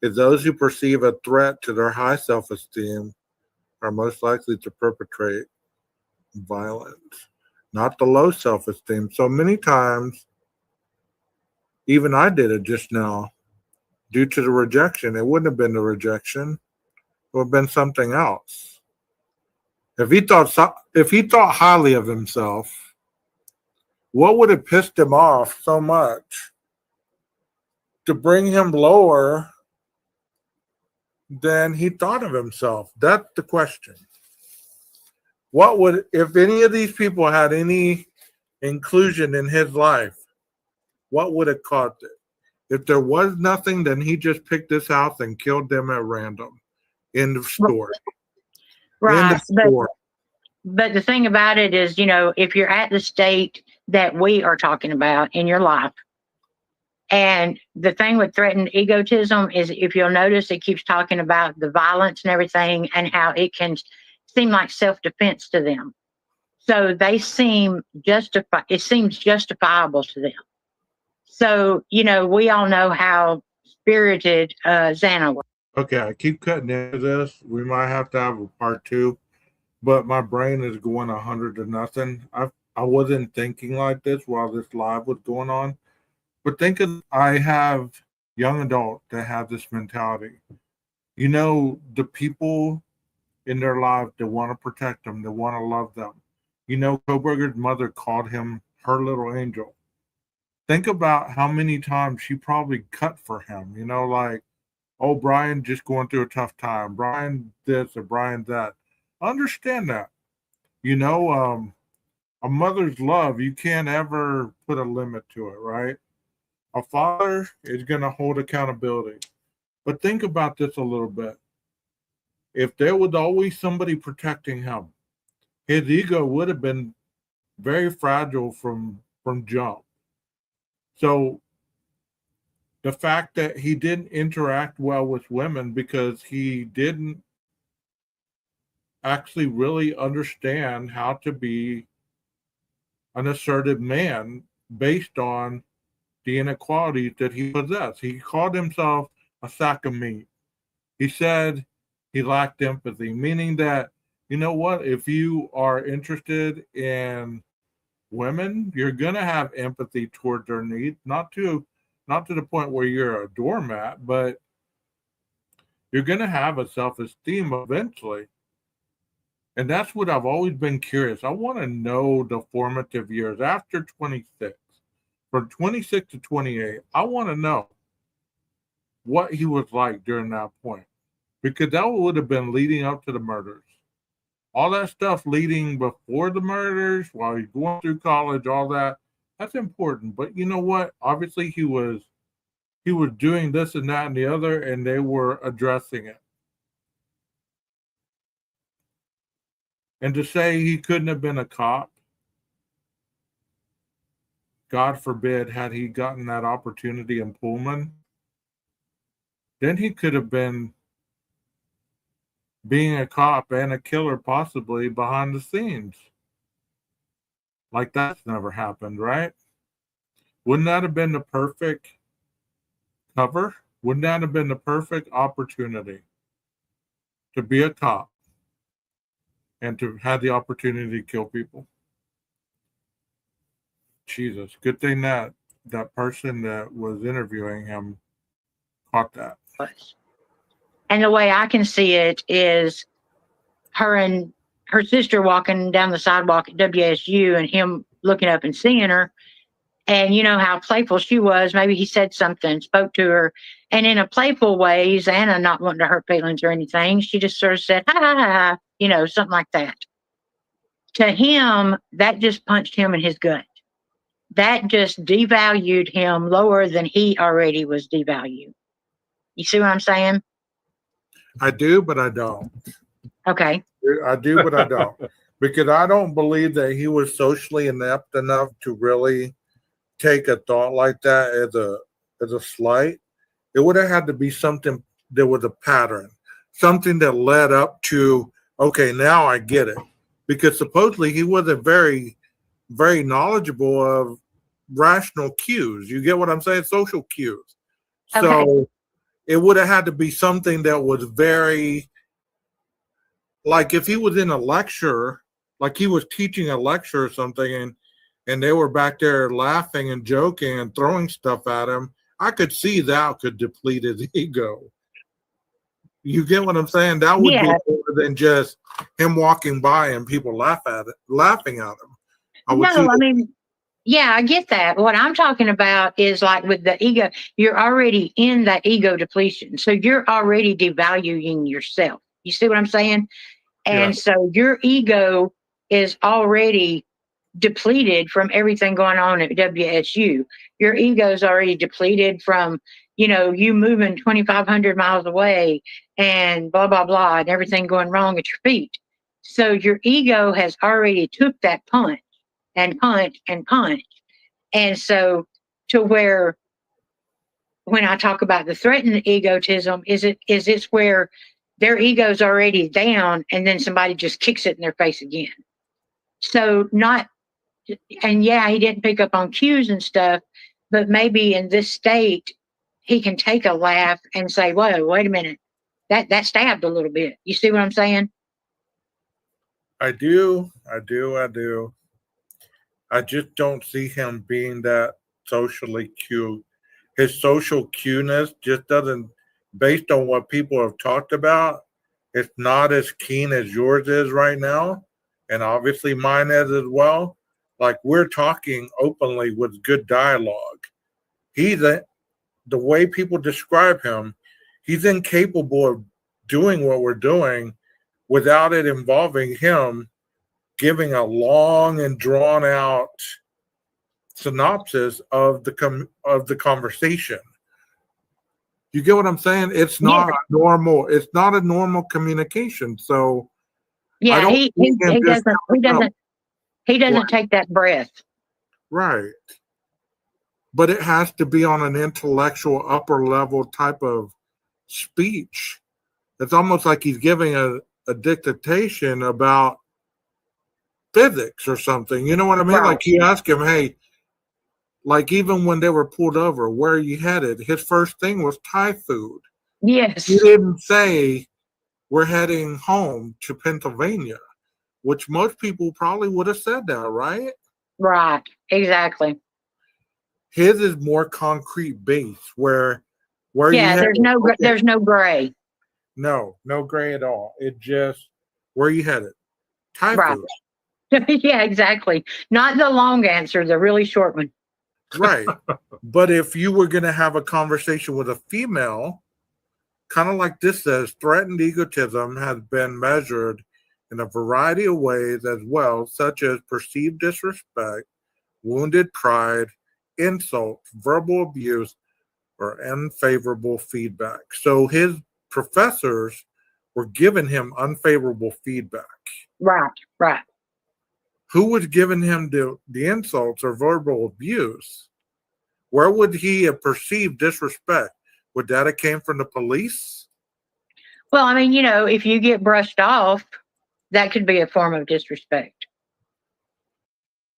is those who perceive a threat to their high self-esteem are most likely to perpetrate violence, not the low self-esteem. So many times, even I did it just now, due to the rejection. It wouldn't have been the rejection. It would have been something else. If he thought highly of himself, what would have pissed him off so much to bring him lower than he thought of himself? That's the question. What would, if any of these people had any inclusion in his life, what would have caused it? If there was nothing, then he just picked this house and killed them at random. End of story. Right. End of story. But the thing about it is, if you're at the state that we are talking about in your life, and the thing with threatened egotism is, if you'll notice, it keeps talking about the violence and everything and how it can seem like self-defense to them. So they seem it seems justifiable to them. So, we all know how spirited Xana was. Okay, I keep cutting into this. We might have to have a part 2, but my brain is going 100 to nothing. I wasn't thinking like this while this live was going on. But I have young adults that have this mentality. The people in their life that want to protect them, that want to love them. Koberger's mother called him her little angel. Think about how many times she probably cut for him, like, oh, Brian just going through a tough time. Brian this or Brian that. Understand that. A mother's love, you can't ever put a limit to it, right? A father is going to hold accountability. But think about this a little bit. If there was always somebody protecting him, his ego would have been very fragile from jump. So the fact that he didn't interact well with women because he didn't actually really understand how to be an assertive man based on the inequalities that he possessed. He called himself a sack of meat. He said he lacked empathy, meaning that, if you are interested in women, you're going to have empathy toward their needs, not to the point where you're a doormat, but you're going to have a self-esteem eventually. And that's what I've always been curious. I want to know the formative years after 26. From 26 to 28, I want to know what he was like during that point. Because that would have been leading up to the murders. All that stuff leading before the murders, while he's going through college, all that, that's important. But you know what? Obviously, he was doing this and that and the other, and they were addressing it. And to say he couldn't have been a cop, God forbid, had he gotten that opportunity in Pullman, then he could have been being a cop and a killer possibly behind the scenes. Like that's never happened, right? Wouldn't that have been the perfect cover? Wouldn't that have been the perfect opportunity to be a cop and to have the opportunity to kill people? Jesus, good thing that person that was interviewing him caught that. And the way I can see it is her and her sister walking down the sidewalk at WSU and him looking up and seeing her. And you know how playful she was. Maybe he said something, spoke to her. And in a playful way, Xana, not wanting to hurt feelings or anything, she just sort of said, ha, ha, ha, ha, you know, something like that. To him, that just punched him in his gut. That just devalued him lower than he already was devalued. You see what I'm saying? I do, but I don't. Okay. I do, but I don't. Because I don't believe that he was socially inept enough to really take a thought like that as a slight. It would have had to be something that was a pattern, something that led up to, okay, now I get it. Because supposedly he wasn't very, very knowledgeable of rational cues. You get what I'm saying? Social cues. Okay. So it would have had to be something that was very, like if he was in a lecture, like he was teaching a lecture or something, and they were back there laughing and joking and throwing stuff at him, I could see that could deplete his ego. You get what I'm saying? That would be more than just him walking by and people laughing at him. Yeah, I get that. What I'm talking about is like with the ego, you're already in that ego depletion. So you're already devaluing yourself. You see what I'm saying? And so your ego is already depleted from everything going on at WSU. Your ego is already depleted from, you know, you moving 2,500 miles away and blah, blah, blah, and everything going wrong at your feet. So your ego has already took that punch and punch and punch. And so to where when I talk about the threatened egotism, it's where their ego's already down and then somebody just kicks it in their face again. So and yeah, he didn't pick up on cues and stuff, but maybe in this state, he can take a laugh and say, whoa, wait a minute. That stabbed a little bit. You see what I'm saying? I do. I just don't see him being that socially cute. His social cuteness just doesn't, based on what people have talked about, it's not as keen as yours is right now. And obviously mine is as well. Like we're talking openly with good dialogue. The way people describe him, he's incapable of doing what we're doing without it involving him giving a long and drawn out synopsis of the conversation. You get what I'm saying? It's not normal. It's not a normal communication. So yeah, he doesn't take that breath. Right. But it has to be on an intellectual upper level type of speech. It's almost like he's giving a dictation about physics or something. You know what I mean? Right. Like he asked him, hey, like even when they were pulled over, where are you headed? His first thing was Thai food. Yes. He didn't say we're heading home to Pennsylvania, which most people probably would have said that, right? Right. Exactly. His is more concrete base where there's no gray. No gray at all. It just where you headed. Thai food. Yeah, exactly. Not the long answer, the really short one. Right. But if you were going to have a conversation with a female, kind of like this says, threatened egotism has been measured in a variety of ways as well, such as perceived disrespect, wounded pride, insults, verbal abuse, or unfavorable feedback. So his professors were giving him unfavorable feedback. Right. Who was giving him the insults or verbal abuse? Where would he have perceived disrespect? Would that have came from the police? Well, I mean, if you get brushed off, that could be a form of disrespect.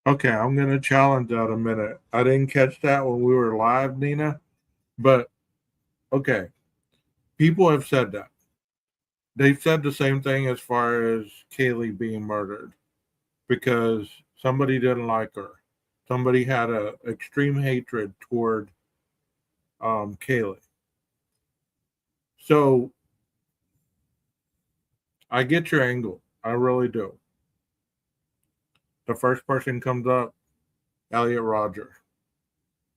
Okay, I'm going to challenge that a minute. I didn't catch that when we were live, Nina. But, okay, people have said that. They've said the same thing as far as Kaylee being murdered because somebody didn't like her. Somebody had an extreme hatred toward Kaylee. So, I get your angle. I really do. The first person comes up, Elliot Rodger.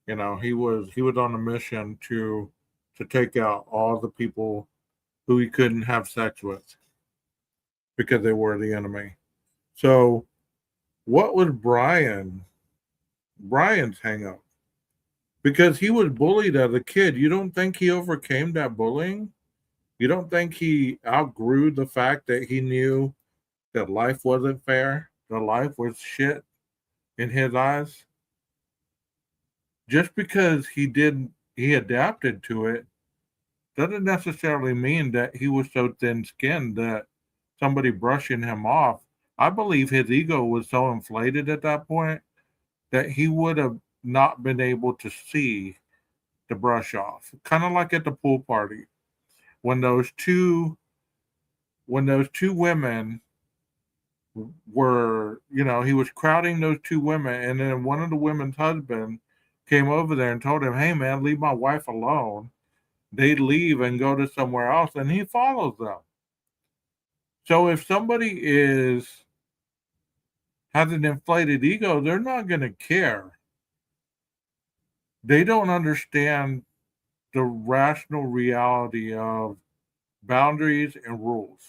You know, he was on a mission to take out all the people who he couldn't have sex with because they were the enemy. So what was Brian's hang up? Because he was bullied as a kid. You don't think he overcame that bullying? You don't think he outgrew the fact that he knew that life wasn't fair, that life was shit in his eyes? Just because he adapted to it doesn't necessarily mean that he was so thin-skinned that somebody brushing him off. I believe his ego was so inflated at that point that he would have not been able to see the brush off. Kind of like at the pool party when those two women were, you know, he was crowding those two women, and then one of the women's husband came over there and told him, "Hey man, leave my wife alone." They leave and go to somewhere else, and he follows them. So if somebody has an inflated ego, they're not going to care. They don't understand the rational reality of boundaries and rules.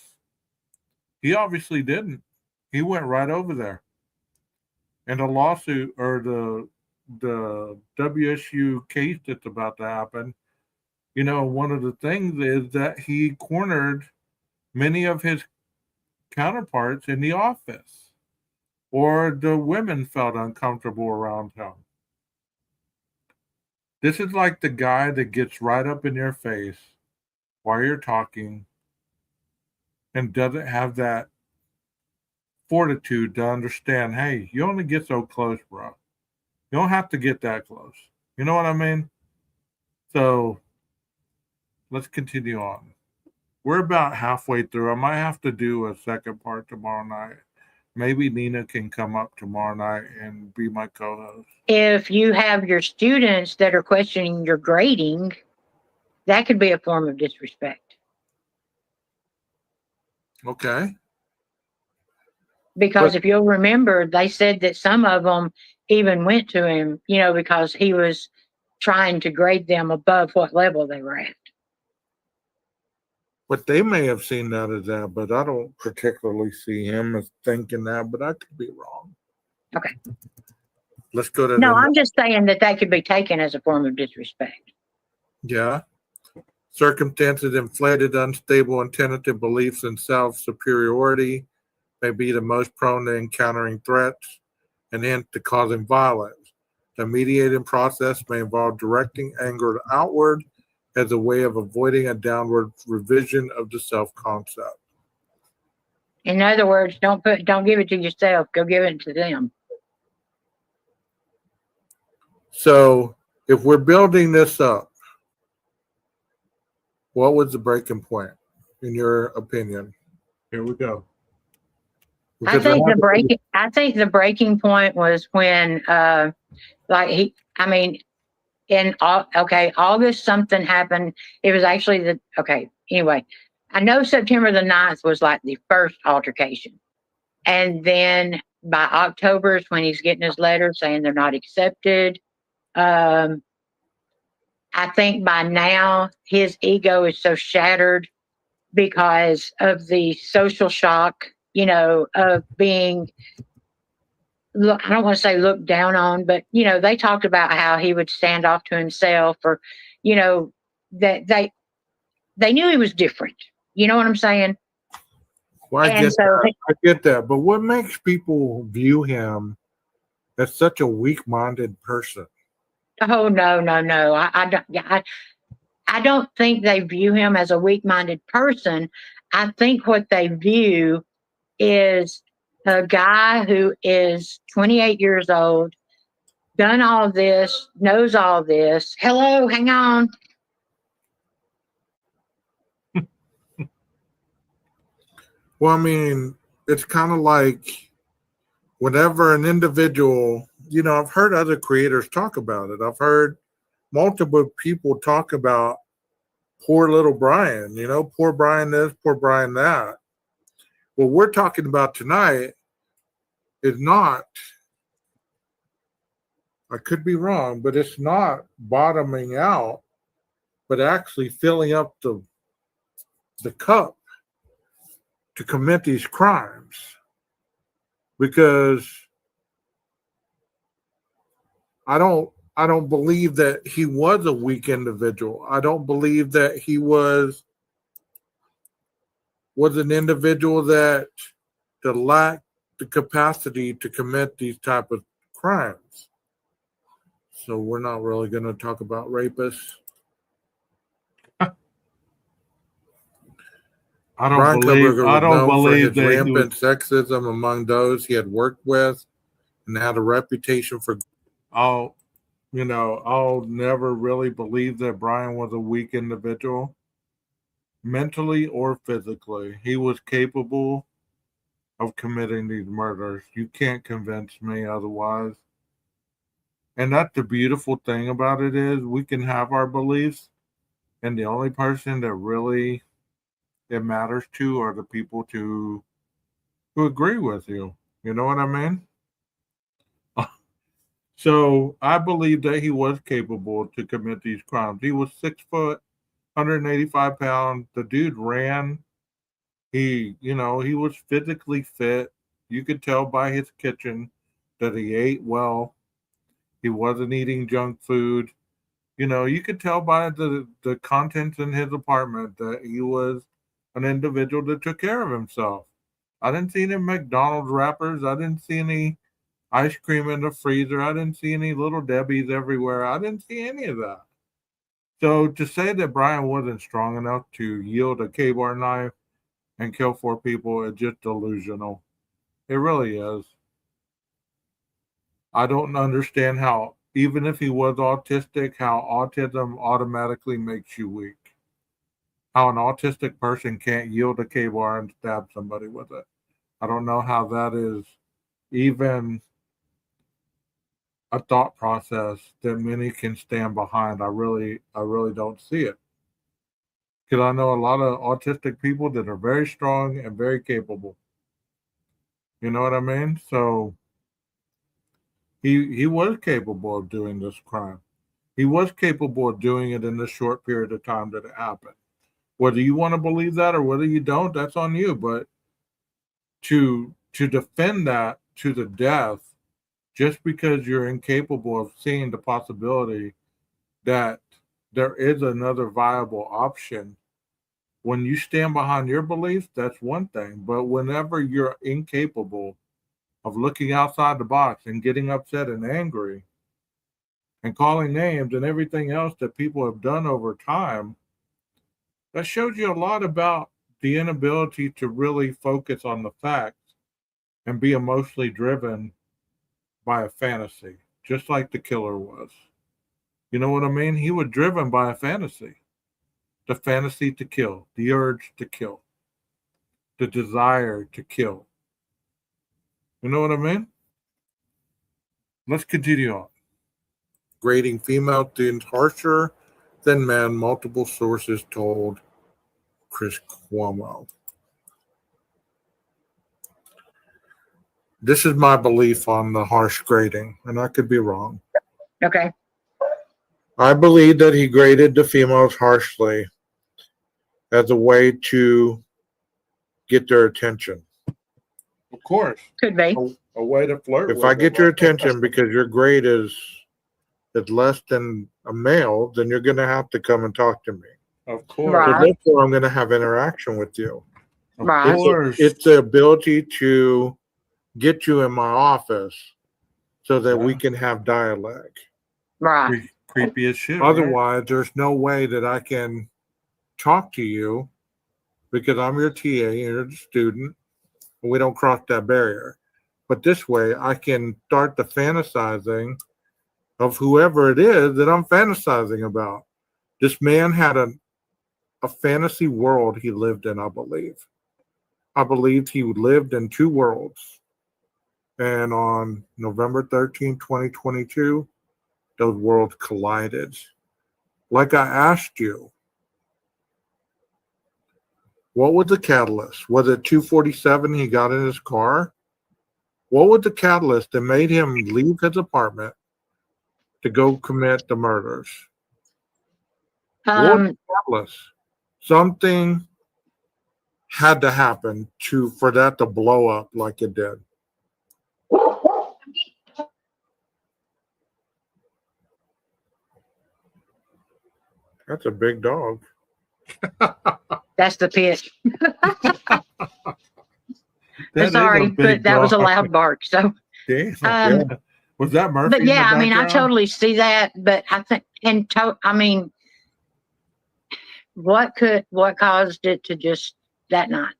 He obviously didn't. He went right over there. And the lawsuit or the WSU case that's about to happen, you know, one of the things is that he cornered many of his counterparts in the office, or the women felt uncomfortable around him. This is like the guy that gets right up in your face while you're talking and doesn't have that fortitude to understand, hey, you only get so close, bro. You don't have to get that close. You know what I mean? So let's continue on. We're about halfway through. I might have to do a second part tomorrow night. Maybe Nina can come up tomorrow night and be my co-host. If you have your students that are questioning your grading, that could be a form of disrespect. Okay. Because if you'll remember, they said that some of them even went to him, you know, because he was trying to grade them above what level they were at. But they may have seen that as that, but I don't particularly see him as thinking that, but I could be wrong. Okay. Let's go to No, I'm just saying that could be taken as a form of disrespect. Yeah. Circumstances, inflated, unstable, and tentative beliefs in self-superiority may be the most prone to encountering threats and hence to causing violence. The mediating process may involve directing anger outward as a way of avoiding a downward revision of the self-concept. In other words, don't give it to yourself. Go give it to them. So if we're building this up, what was the breaking point, in your opinion? Here we go. I think the breaking point was when, in August something happened. It was actually anyway, I know September the 9th was like the first altercation. And then by October is when he's getting his letter saying they're not accepted. I think by now his ego is so shattered because of the social shock, you know, of being, I don't want to say looked down on, but, you know, they talked about how he would stand off to himself, or, you know, that they knew he was different. You know what I'm saying? Well, I get that. But what makes people view him as such a weak-minded person? Oh, no. I don't think they view him as a weak-minded person. I think what they view is a guy who is 28 years old, done all this, knows all this. Hello, hang on. Well, I mean, it's kind of like whenever an individual, you know, I've heard other creators talk about it. I've heard multiple people talk about poor little Brian, you know, poor Brian this, poor Brian that. what we're talking about tonight is not, I could be wrong, but it's not bottoming out, but actually filling up the cup to commit these crimes. Because I don't believe that he was a weak individual. I don't believe that he was an individual that lacked the capacity to commit these type of crimes. So we're not really going to talk about rapists. I don't believe his rampant sexism among those he had worked with, and had a reputation for. I'll never really believe that Brian was a weak individual, mentally or physically. He was capable of committing these murders. You can't convince me otherwise. And that's the beautiful thing about it is we can have our beliefs, and the only person that really it matters to are the people who agree with you. You know what I mean? So I believe that he was capable to commit these crimes. He was 6 foot, 185 pounds. The dude ran. He was physically fit. You could tell by his kitchen that he ate well. He wasn't eating junk food. You could tell by the contents in his apartment that he was an individual that took care of himself. I didn't see any McDonald's wrappers. I didn't see any ice cream in the freezer. I didn't see any Little Debbie's everywhere. I didn't see any of that. So to say that Brian wasn't strong enough to yield a K-bar knife and kill 4 people is just delusional. It really is. I don't understand how, even if he was autistic, how autism automatically makes you weak. How an autistic person can't yield a K-bar and stab somebody with it. I don't know how that is even a thought process that many can stand behind. I really don't see it. Because I know a lot of autistic people that are very strong and very capable. You know what I mean? So he was capable of doing this crime. He was capable of doing it in the short period of time that it happened. Whether you want to believe that or whether you don't, that's on you. But to defend that to the death, just because you're incapable of seeing the possibility that there is another viable option, when you stand behind your beliefs, that's one thing. But whenever you're incapable of looking outside the box and getting upset and angry and calling names and everything else that people have done over time, that shows you a lot about the inability to really focus on the facts and be emotionally driven by a fantasy, just like the killer was. You know what I mean? He was driven by a fantasy. The fantasy to kill, the urge to kill, the desire to kill. You know what I mean? Let's continue on. Grading female students harsher than men, multiple sources told Chris Cuomo. This is my belief on the harsh grading, and I could be wrong. Okay. I believe that he graded the females harshly as a way to get their attention. Of course. Could be. A way to flirt with them. If I get your attention because your grade is less than a male, then you're going to have to come and talk to me. Of course. Right. So therefore, I'm going to have interaction with you. Right. Of course. It's the ability to get you in my office so that we can have dialogue. Right. Creepy as shit. Otherwise, there's no way that I can talk to you because I'm your TA and you're the student, and we don't cross that barrier. But this way, I can start the fantasizing of whoever it is that I'm fantasizing about. This man had a fantasy world he lived in, I believe. I believed he lived in 2 worlds. And on November 13, 2022, those worlds collided. Like I asked you, What was the catalyst? Was it 247 he got in his car? What was the catalyst that made him leave his apartment to go commit the murders? What was the catalyst? Something had to happen for that to blow up like it did. That's a big dog. That's the pit. That Sorry, is a big but that was a dog. loud bark. So, Damn, yeah. Was that Murphy? but yeah, in the I mean, I background? totally see that. But I think, I mean, what caused it to just that night?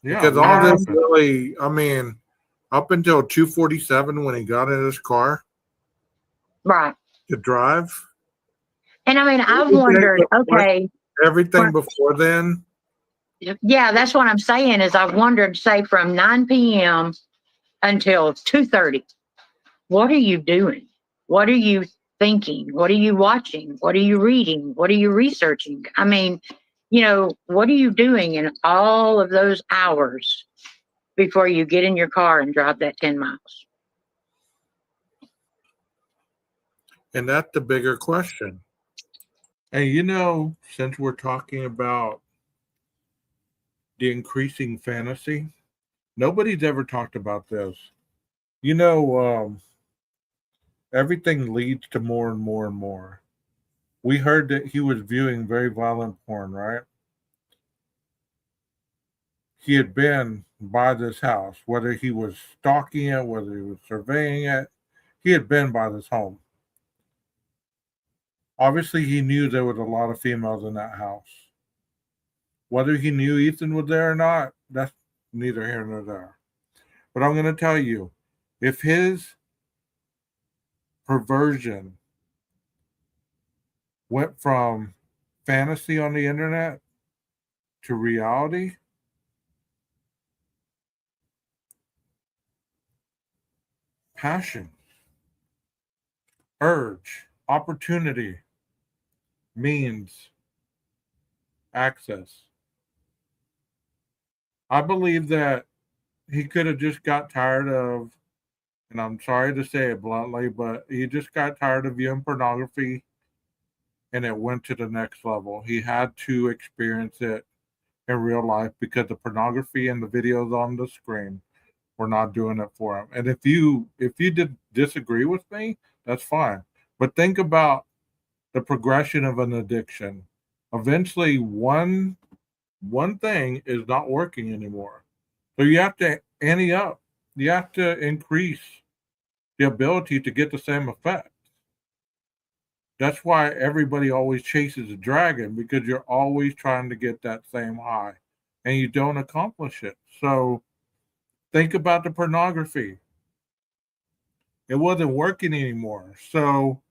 Yeah, because all this really, I mean, up until 247 when he got in his car, right, to drive. And I mean, I've wondered, okay, everything before then. Yeah, that's what I'm saying. Is I've wondered, say, from 9 p.m. until 2:30, what are you doing? What are you thinking? What are you watching? What are you reading? What are you researching? I mean, what are you doing in all of those hours before you get in your car and drive that 10 miles? And that's the bigger question. And since we're talking about the increasing fantasy, nobody's ever talked about this. Everything leads to more and more and more. We heard that he was viewing very violent porn, right? He had been by this house, whether he was stalking it, whether he was surveying it, he had been by this home. Obviously, he knew there was a lot of females in that house. Whether he knew Ethan was there or not, that's neither here nor there. But I'm going to tell you, if his perversion went from fantasy on the internet to reality, passion, urge, opportunity, means, access. I believe that he could have just got tired of, and I'm sorry to say it bluntly, but he just got tired of viewing pornography and it went to the next level. He had to experience it in real life because the pornography and the videos on the screen were not doing it for him. And if you did disagree with me, that's fine. But think about the progression of an addiction. Eventually, one thing is not working anymore. So you have to ante up. You have to increase the ability to get the same effect. That's why everybody always chases a dragon, because you're always trying to get that same high and you don't accomplish it. So think about the pornography. It wasn't working anymore. So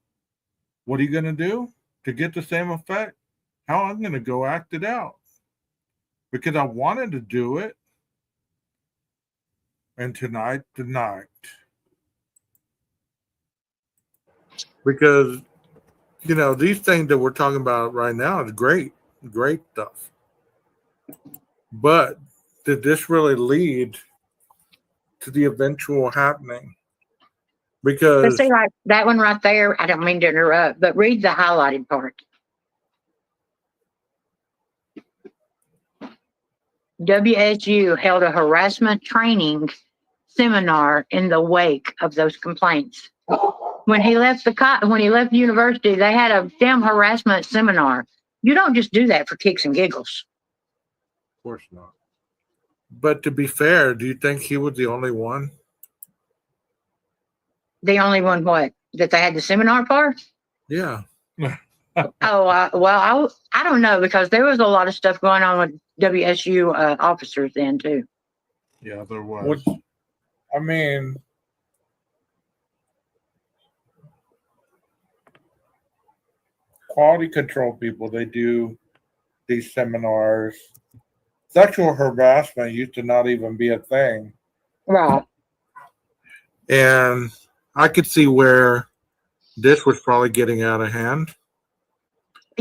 what are you going to do to get the same effect? How I'm going to go act it out because I wanted to do it. And tonight. Because, these things that we're talking about right now is great stuff. But did this really lead to the eventual happening? Because see, like that one right there, I don't mean to interrupt, but read the highlighted part. WSU held a harassment training seminar in the wake of those complaints. When he left the university, they had a damn harassment seminar. You don't just do that for kicks and giggles. Of course not. But to be fair, do you think he was the only one? The only one what? That they had the seminar for? Yeah. Well, I don't know, because there was a lot of stuff going on with WSU officers then too. Yeah, there was. I mean, quality control people, they do these seminars. Sexual harassment used to not even be a thing. Right. And I could see where this was probably getting out of hand.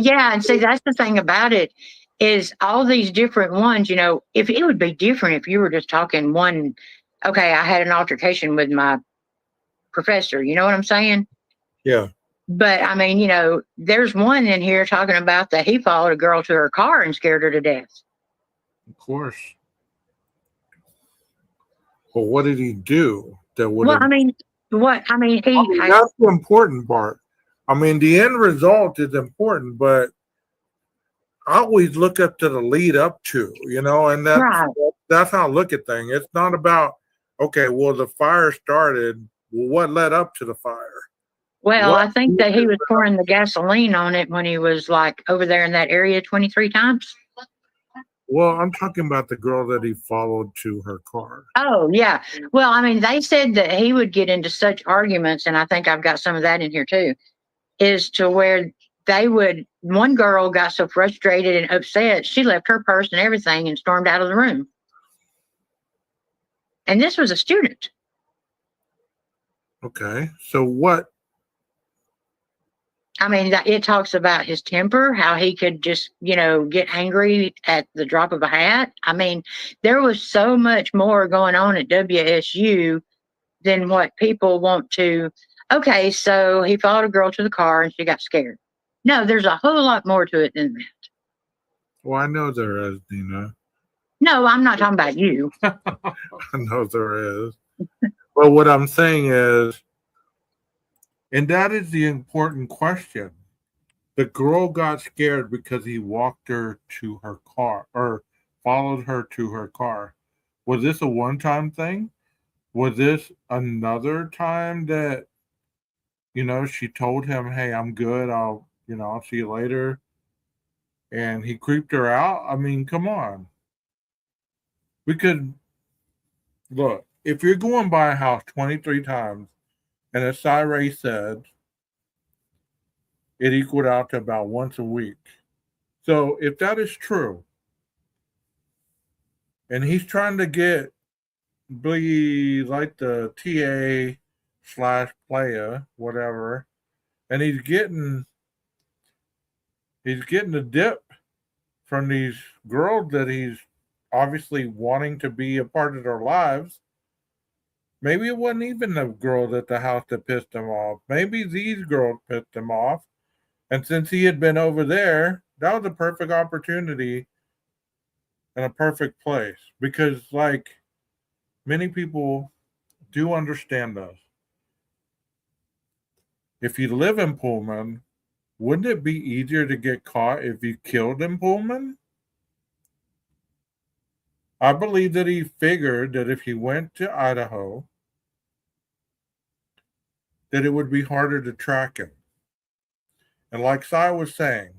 Yeah, and see, that's the thing about it is all these different ones, if it would be different if you were just talking one, okay, I had an altercation with my professor, you know what I'm saying? Yeah. But I mean, there's one in here talking about that he followed a girl to her car and scared her to death. Of course. Well, what did he do that would Well, have... he that's the important part. I mean, the end result is important, but I always look up to the lead up to, and that's how I look at things. It's not about, okay, well, the fire started. Well, what led up to the fire? Well, I think that he was pouring the gasoline on it when he was like over there in that area 23 times. Well, I'm talking about the girl that he followed to her car. Oh, yeah. Well, I mean, they said that he would get into such arguments, and I think I've got some of that in here too, is to where one girl got so frustrated and upset, she left her purse and everything and stormed out of the room. And this was a student. Okay. So what? I mean, it talks about his temper, how he could just, get angry at the drop of a hat. I mean, there was so much more going on at WSU than what people want to. Okay, so he followed a girl to the car and she got scared. No, there's a whole lot more to it than that. Well, I know there is, Nina. No, I'm not talking about you. I know there is. But what I'm saying is, and that is the important question. The girl got scared because he walked her to her car or followed her to her car. Was this a one-time thing? Was this another time that, she told him, hey, I'm good. I'll see you later. And he creeped her out? I mean, come on. We could, look, if you're going by a house 23 times, and as Ray said, it equaled out to about once a week. So if that is true, and he's trying to be like the TA/player, whatever, and he's getting the dip from these girls that he's obviously wanting to be a part of their lives. Maybe it wasn't even the girls at the house that pissed him off. Maybe these girls pissed him off. And since he had been over there, that was a perfect opportunity and a perfect place. Because, many people do understand this. If you live in Pullman, wouldn't it be easier to get caught if you killed in Pullman? I believe that he figured that if he went to Idaho, that it would be harder to track him. And like Cy was saying,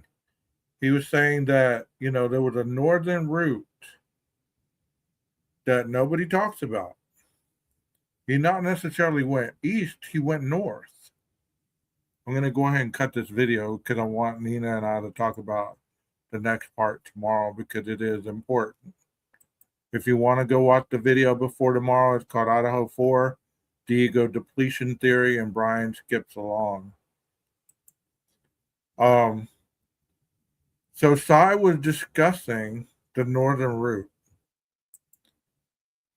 he was saying that, there was a northern route that nobody talks about. He not necessarily went east, he went north. I'm going to go ahead and cut this video because I want Nina and I to talk about the next part tomorrow because it is important. If you want to go watch the video before tomorrow, it's called Idaho 4, the Ego Depletion Theory, and Brian skips along. So Cy was discussing the northern route.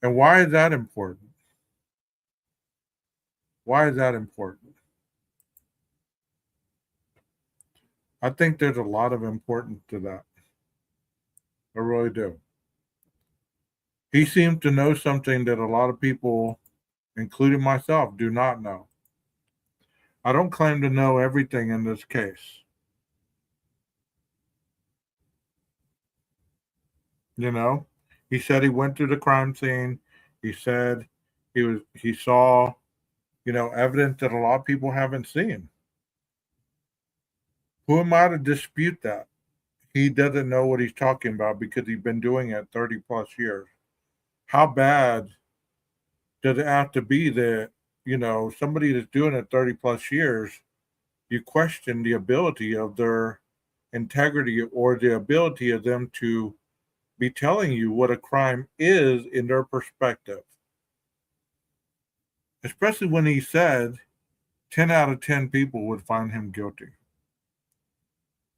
And why is that important? Why is that important? I think there's a lot of importance to that. I really do. He seems to know something that a lot of people, including myself, do not know. I don't claim to know everything in this case. He said he went to the crime scene. He said he saw, evidence that a lot of people haven't seen. Who am I to dispute that? He doesn't know what he's talking about because he's been doing it 30 plus years. How bad does it have to be that, somebody that's doing it 30 plus years, you question the ability of their integrity or the ability of them to be telling you what a crime is in their perspective. Especially when he said 10 out of 10 people would find him guilty.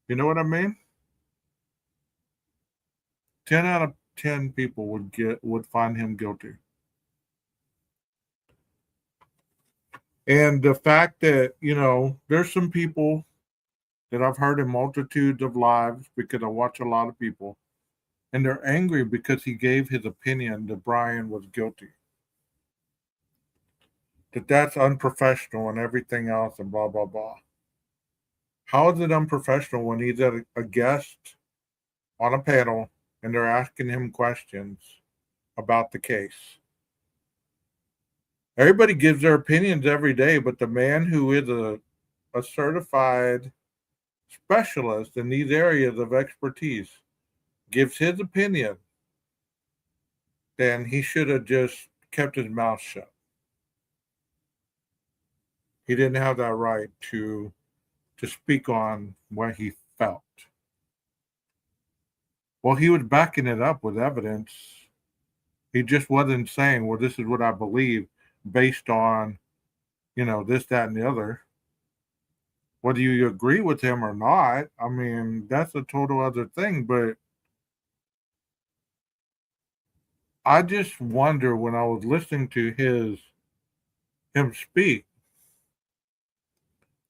You know what I mean? 10 out of 10 people would find him guilty. And the fact that, there's some people that I've heard in multitudes of lives, because I watch a lot of people, and they're angry because he gave his opinion that Brian was guilty. That's unprofessional and everything else and blah, blah, blah. How is it unprofessional when he's a guest on a panel and they're asking him questions about the case? Everybody gives their opinions every day, but the man who is a certified specialist in these areas of expertise gives his opinion, then he should have just kept his mouth shut. He didn't have that right to speak on what he felt. Well, he was backing it up with evidence. He just wasn't saying, well, this is what I believe based on, this, that, and the other. Whether you agree with him or not, I mean, that's a total other thing. But I just wonder, when I was listening to him speak,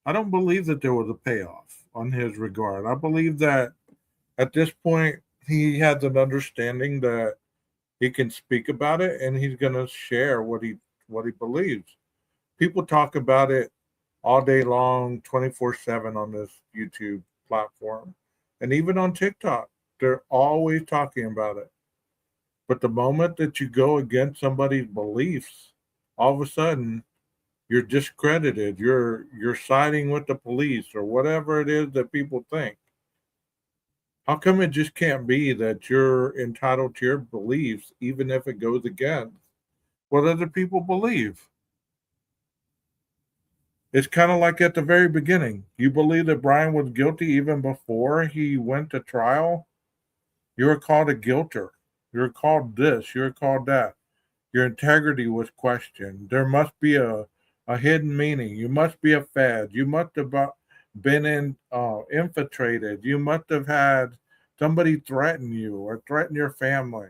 I don't believe that there was a payoff on his regard. I believe that at this point, he has an understanding that he can speak about it and he's going to share what he believes. People talk about it all day long, 24/7 on this YouTube platform. And even on TikTok, they're always talking about it. But the moment that you go against somebody's beliefs, all of a sudden you're discredited. You're siding with the police or whatever it is that people think. How come it just can't be that you're entitled to your beliefs, even if it goes against what other people believe? It's kind of like at the very beginning. You believe that Brian was guilty even before he went to trial? You were called a guilter. You were called this. You were called that. Your integrity was questioned. There must be a hidden meaning. You must be a fad. You must have been infiltrated. You must have had somebody threaten you or threaten your family.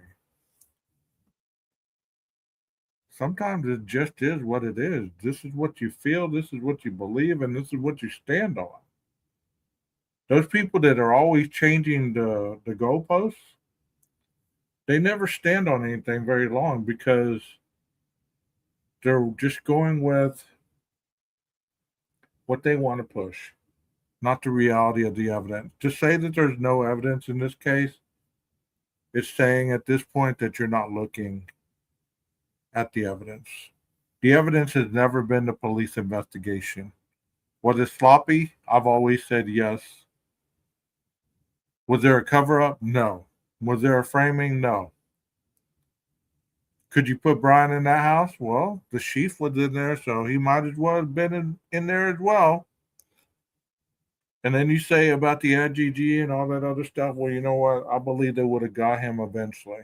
Sometimes it just is what it is. This is what you feel, this is what you believe, and this is what you stand on. Those people that are always changing the goalposts, they never stand on anything very long because they're just going with what they want to push, not the reality of the evidence. To say that there's no evidence in this case, it's saying at this point that you're not looking at the evidence. The evidence has never been the police investigation. Was it sloppy? I've always said yes. Was there a cover-up? No. Was there a framing? No. Could you put Brian in that house? Well, the chief was in there, so he might as well have been in there as well. And then you say about the IGG and all that other stuff, well, you know what? I believe they would have got him eventually.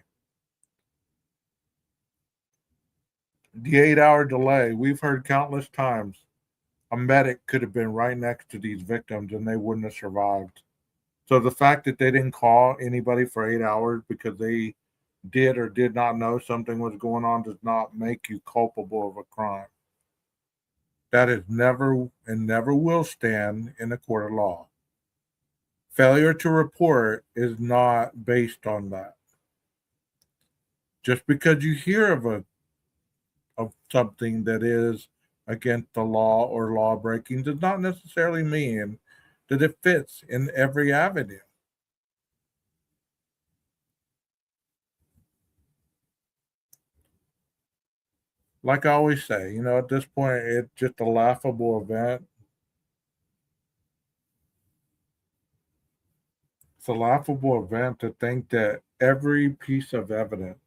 The 8-hour delay, we've heard countless times. A medic could have been right next to these victims and they wouldn't have survived. So the fact that they didn't call anybody for 8 hours because they did or did not know something was going on does not make you culpable of a crime. That is never and never will stand in a court of law. Failure to report is not based on that. Just because you hear of something that is against the law or law breaking does not necessarily mean that it fits in every avenue. Like I always say, at this point, it's just a laughable event. It's a laughable event to think that every piece of evidence,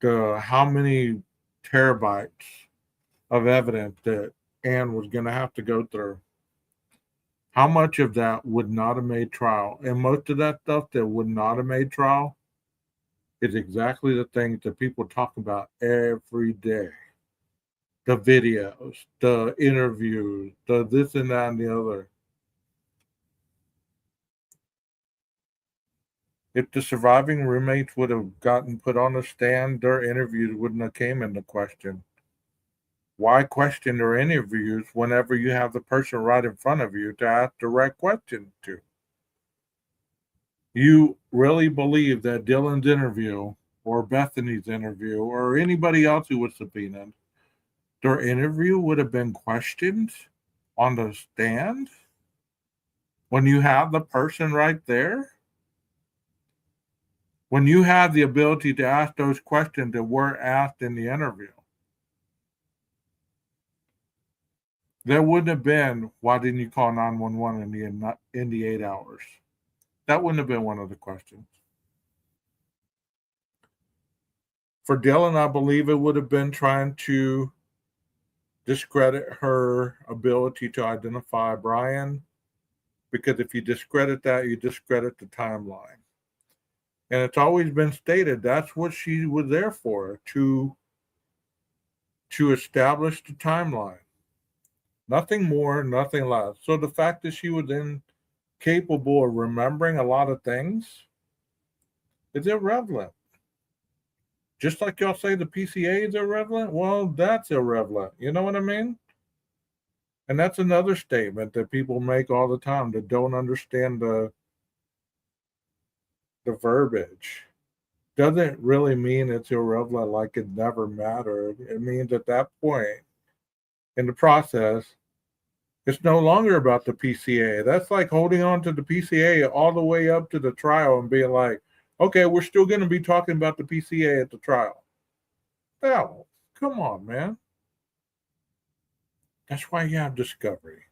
how many terabytes of evidence that Anne was going to have to go through, how much of that would not have made trial? And most of that stuff that would not have made trial is exactly the things that people talk about every day. The videos, the interviews, the this and that and the other. If the surviving roommates would have gotten put on the stand, their interviews wouldn't have came into question. Why question their interviews whenever you have the person right in front of you to ask direct questions to? You really believe that Dylan's interview or Bethany's interview or anybody else who was subpoenaed, their interview would have been questioned on the stand when you have the person right there? When you have the ability to ask those questions that were asked in the interview? There wouldn't have been, why didn't you call 911 in the 8 hours? That wouldn't have been one of the questions. For Dylan, I believe it would have been trying to discredit her ability to identify Brian, because if you discredit that, you discredit the timeline. And it's always been stated that's what she was there for, to establish the timeline. Nothing more, nothing less. So the fact that she was incapable of remembering a lot of things is irrelevant. Just like y'all say the PCA is irrelevant, well, that's irrelevant. You know what I mean? And that's another statement that people make all the time that don't understand the verbiage. Doesn't really mean it's irrelevant like it never mattered. It means at that point in the process, it's no longer about the PCA. That's like holding on to the PCA all the way up to the trial and being like, okay, we're still going to be talking about the PCA at the trial. Hell, come on, man. That's why you have discovery.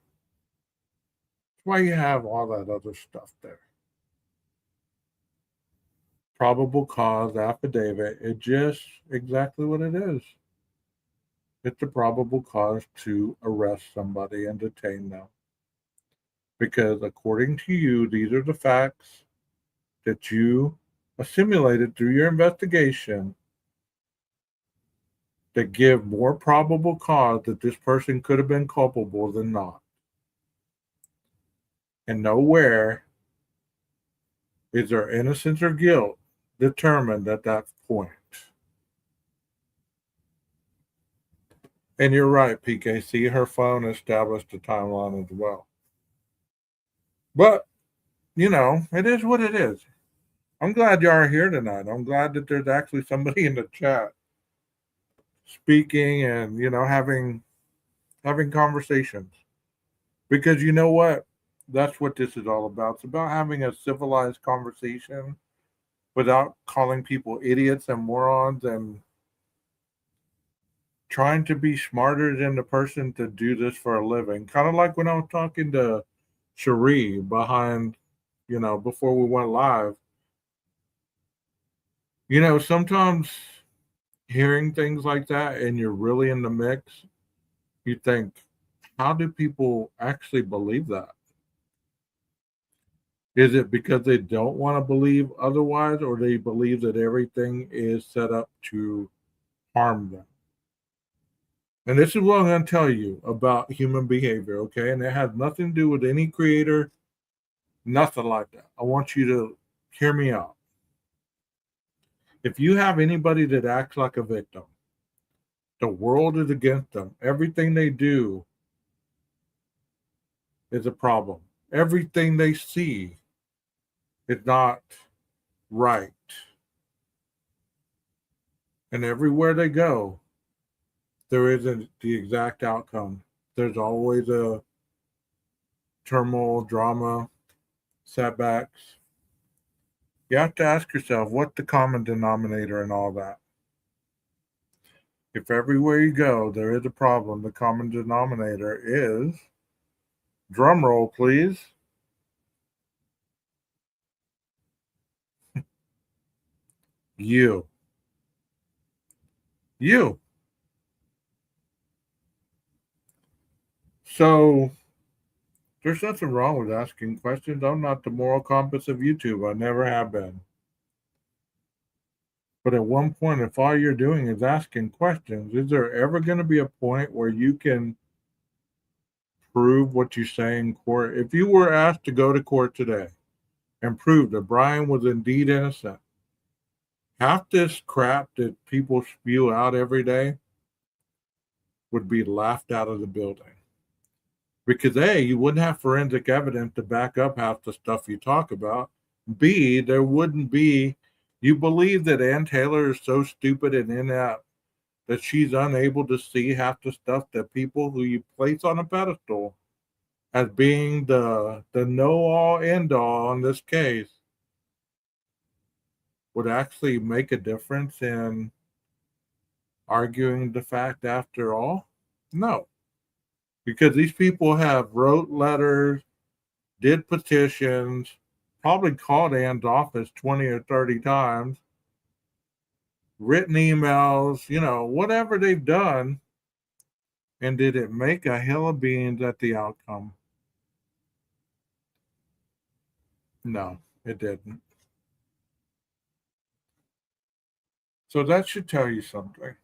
That's why you have all that other stuff there. Probable cause affidavit, it's just exactly what it is. It's a probable cause to arrest somebody and detain them. Because according to you, these are the facts that you assimilated through your investigation that give more probable cause that this person could have been culpable than not. And nowhere is there innocence or guilt determined at that point. And you're right, PKC, her phone established a timeline as well. But, it is what it is. I'm glad you are here tonight. I'm glad that there's actually somebody in the chat speaking and, having conversations. Because you know what? That's what this is all about. It's about having a civilized conversation without calling people idiots and morons and trying to be smarter than the person to do this for a living. Kind of like when I was talking to Cherie behind, before we went live. Sometimes hearing things like that and you're really in the mix, you think, how do people actually believe that? Is it because they don't want to believe otherwise, or they believe that everything is set up to harm them? And this is what I'm going to tell you about human behavior, okay? And it has nothing to do with any creator, nothing like that. I want you to hear me out. If you have anybody that acts like a victim, the world is against them. Everything they do is a problem. Everything they see is not right. And everywhere they go, there isn't the exact outcome. There's always a turmoil, drama, setbacks. You have to ask yourself, what's the common denominator in all that? If everywhere you go, there is a problem, the common denominator is, drum roll, please. You. So there's nothing wrong with asking questions. I'm not the moral compass of YouTube. I never have been. But at one point, if all you're doing is asking questions, is there ever going to be a point where you can prove what you say in court? If you were asked to go to court today and prove that Brian was indeed innocent, half this crap that people spew out every day would be laughed out of the building. Because A, you wouldn't have forensic evidence to back up half the stuff you talk about. B, there wouldn't be, you believe that Ann Taylor is so stupid and inept that she's unable to see half the stuff that people who you place on a pedestal as being the know-all, end-all in this case would actually make a difference in arguing the fact after all? No. Because these people have wrote letters, did petitions, probably called Ann's office 20 or 30 times, written emails, whatever they've done. And did it make a hill of beans at the outcome? No, it didn't. So that should tell you something.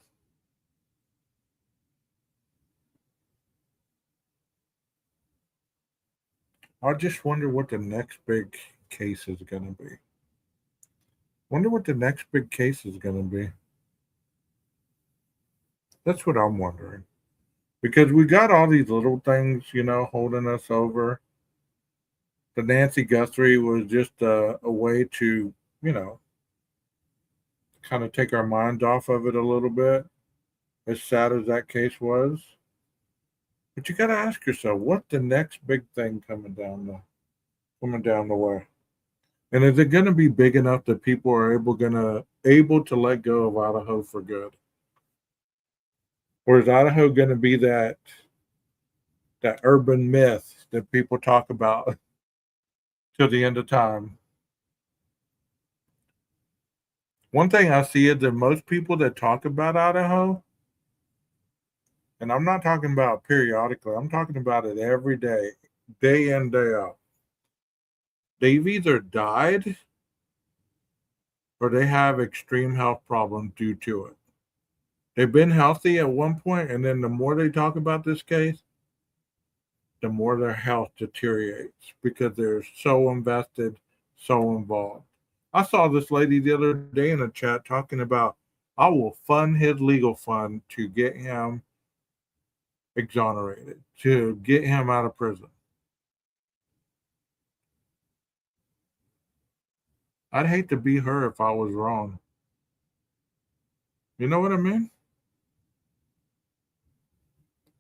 I just wonder what the next big case is going to be. Wonder what the next big case is going to be. That's what I'm wondering. Because we got all these little things, holding us over. The Nancy Guthrie was just a way to, kind of take our minds off of it a little bit, as sad as that case was. But you got to ask yourself, what's the next big thing coming down the way? And is it going to be big enough that people are able to let go of Idaho for good? Or is Idaho going to be that urban myth that people talk about till the end of time? One thing I see is that most people that talk about Idaho, and I'm not talking about periodically, I'm talking about it every day, day in, day out. They've either died or they have extreme health problems due to it. They've been healthy at one point, and then the more they talk about this case, the more their health deteriorates because they're so invested, so involved. I saw this lady the other day in a chat talking about, I will fund his legal fund to get him exonerated, to get him out of prison. I'd hate to be her if I was wrong. You know what I mean?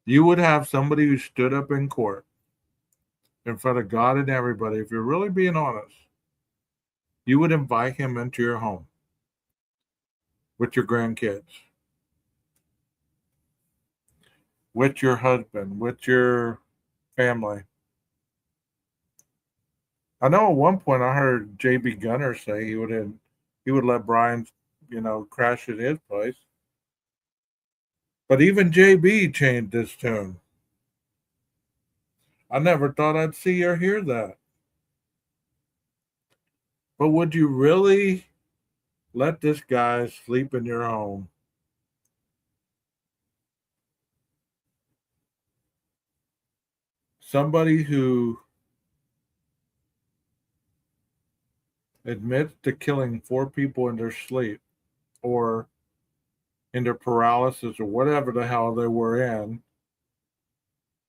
You would have somebody who stood up in court in front of God and everybody. If you're really being honest, you would invite him into your home with your grandkids, with your husband, with your family. I know at one point I heard J.B. Gunner say he would let Brian, crash at his place. But even J.B. changed his tune. I never thought I'd see or hear that. But would you really let this guy sleep in your home? Somebody who admits to killing 4 people in their sleep or in their paralysis or whatever the hell they were in,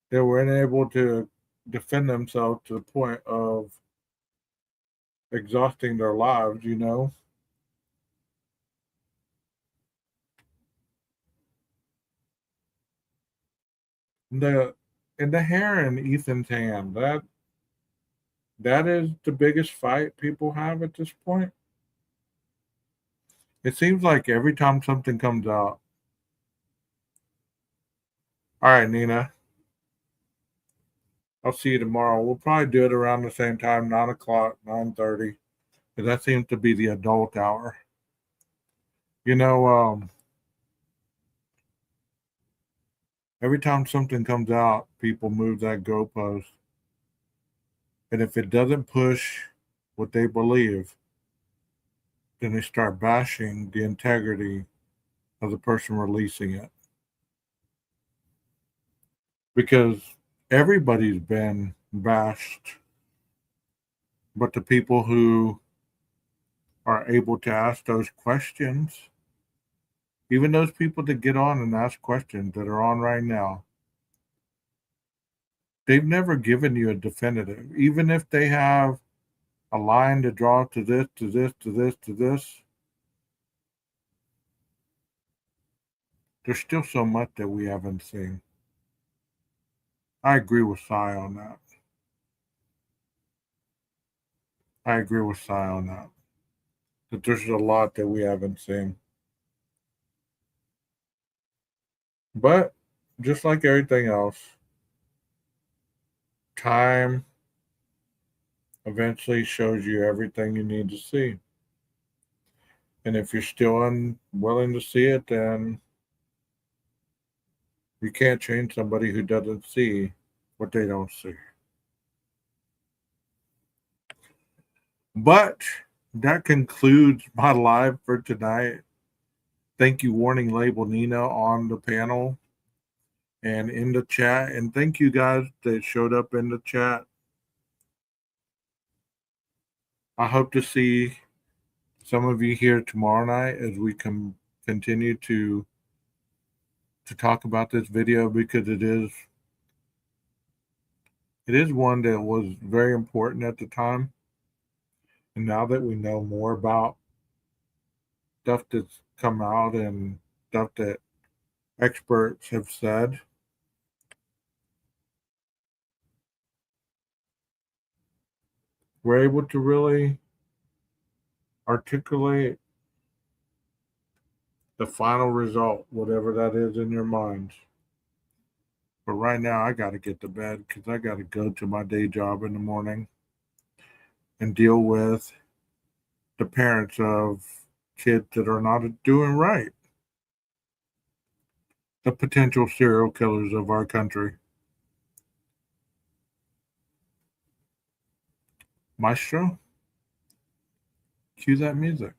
they were unable to defend themselves to the point of exhausting their lives, The hair in Ethan's hand, that is the biggest fight people have at this point. It seems like every time something comes out. All right, Nina. I'll see you tomorrow. We'll probably do it around the same time, 9 o'clock, 9:30. Because that seems to be the adult hour. Every time something comes out, people move that goalpost. And if it doesn't push what they believe, then they start bashing the integrity of the person releasing it. Because everybody's been bashed But the people who are able to ask those questions, even those people that get on and ask questions that are on right now, they've never given you a definitive. Even if they have a line to draw to this, to this, to this, to this, there's still so much that we haven't seen. I agree with Cy on that. That there's a lot that we haven't seen. But just like everything else, time eventually shows you everything you need to see. And if you're still unwilling to see it, then you can't change somebody who doesn't see what they don't see. But that concludes my live for tonight. Thank you, Warning Label Nina, on the panel and in the chat. And thank you guys that showed up in the chat. I hope to see some of you here tomorrow night as we can continue to talk about this video, because it is one that was very important at the time. And now that we know more about stuff that's come out and stuff that experts have said, we're able to really articulate the final result, whatever that is in your minds. But right now, I got to get to bed because I got to go to my day job in the morning and deal with the parents of kids that are not doing right. The potential serial killers of our country. Maestro, cue that music.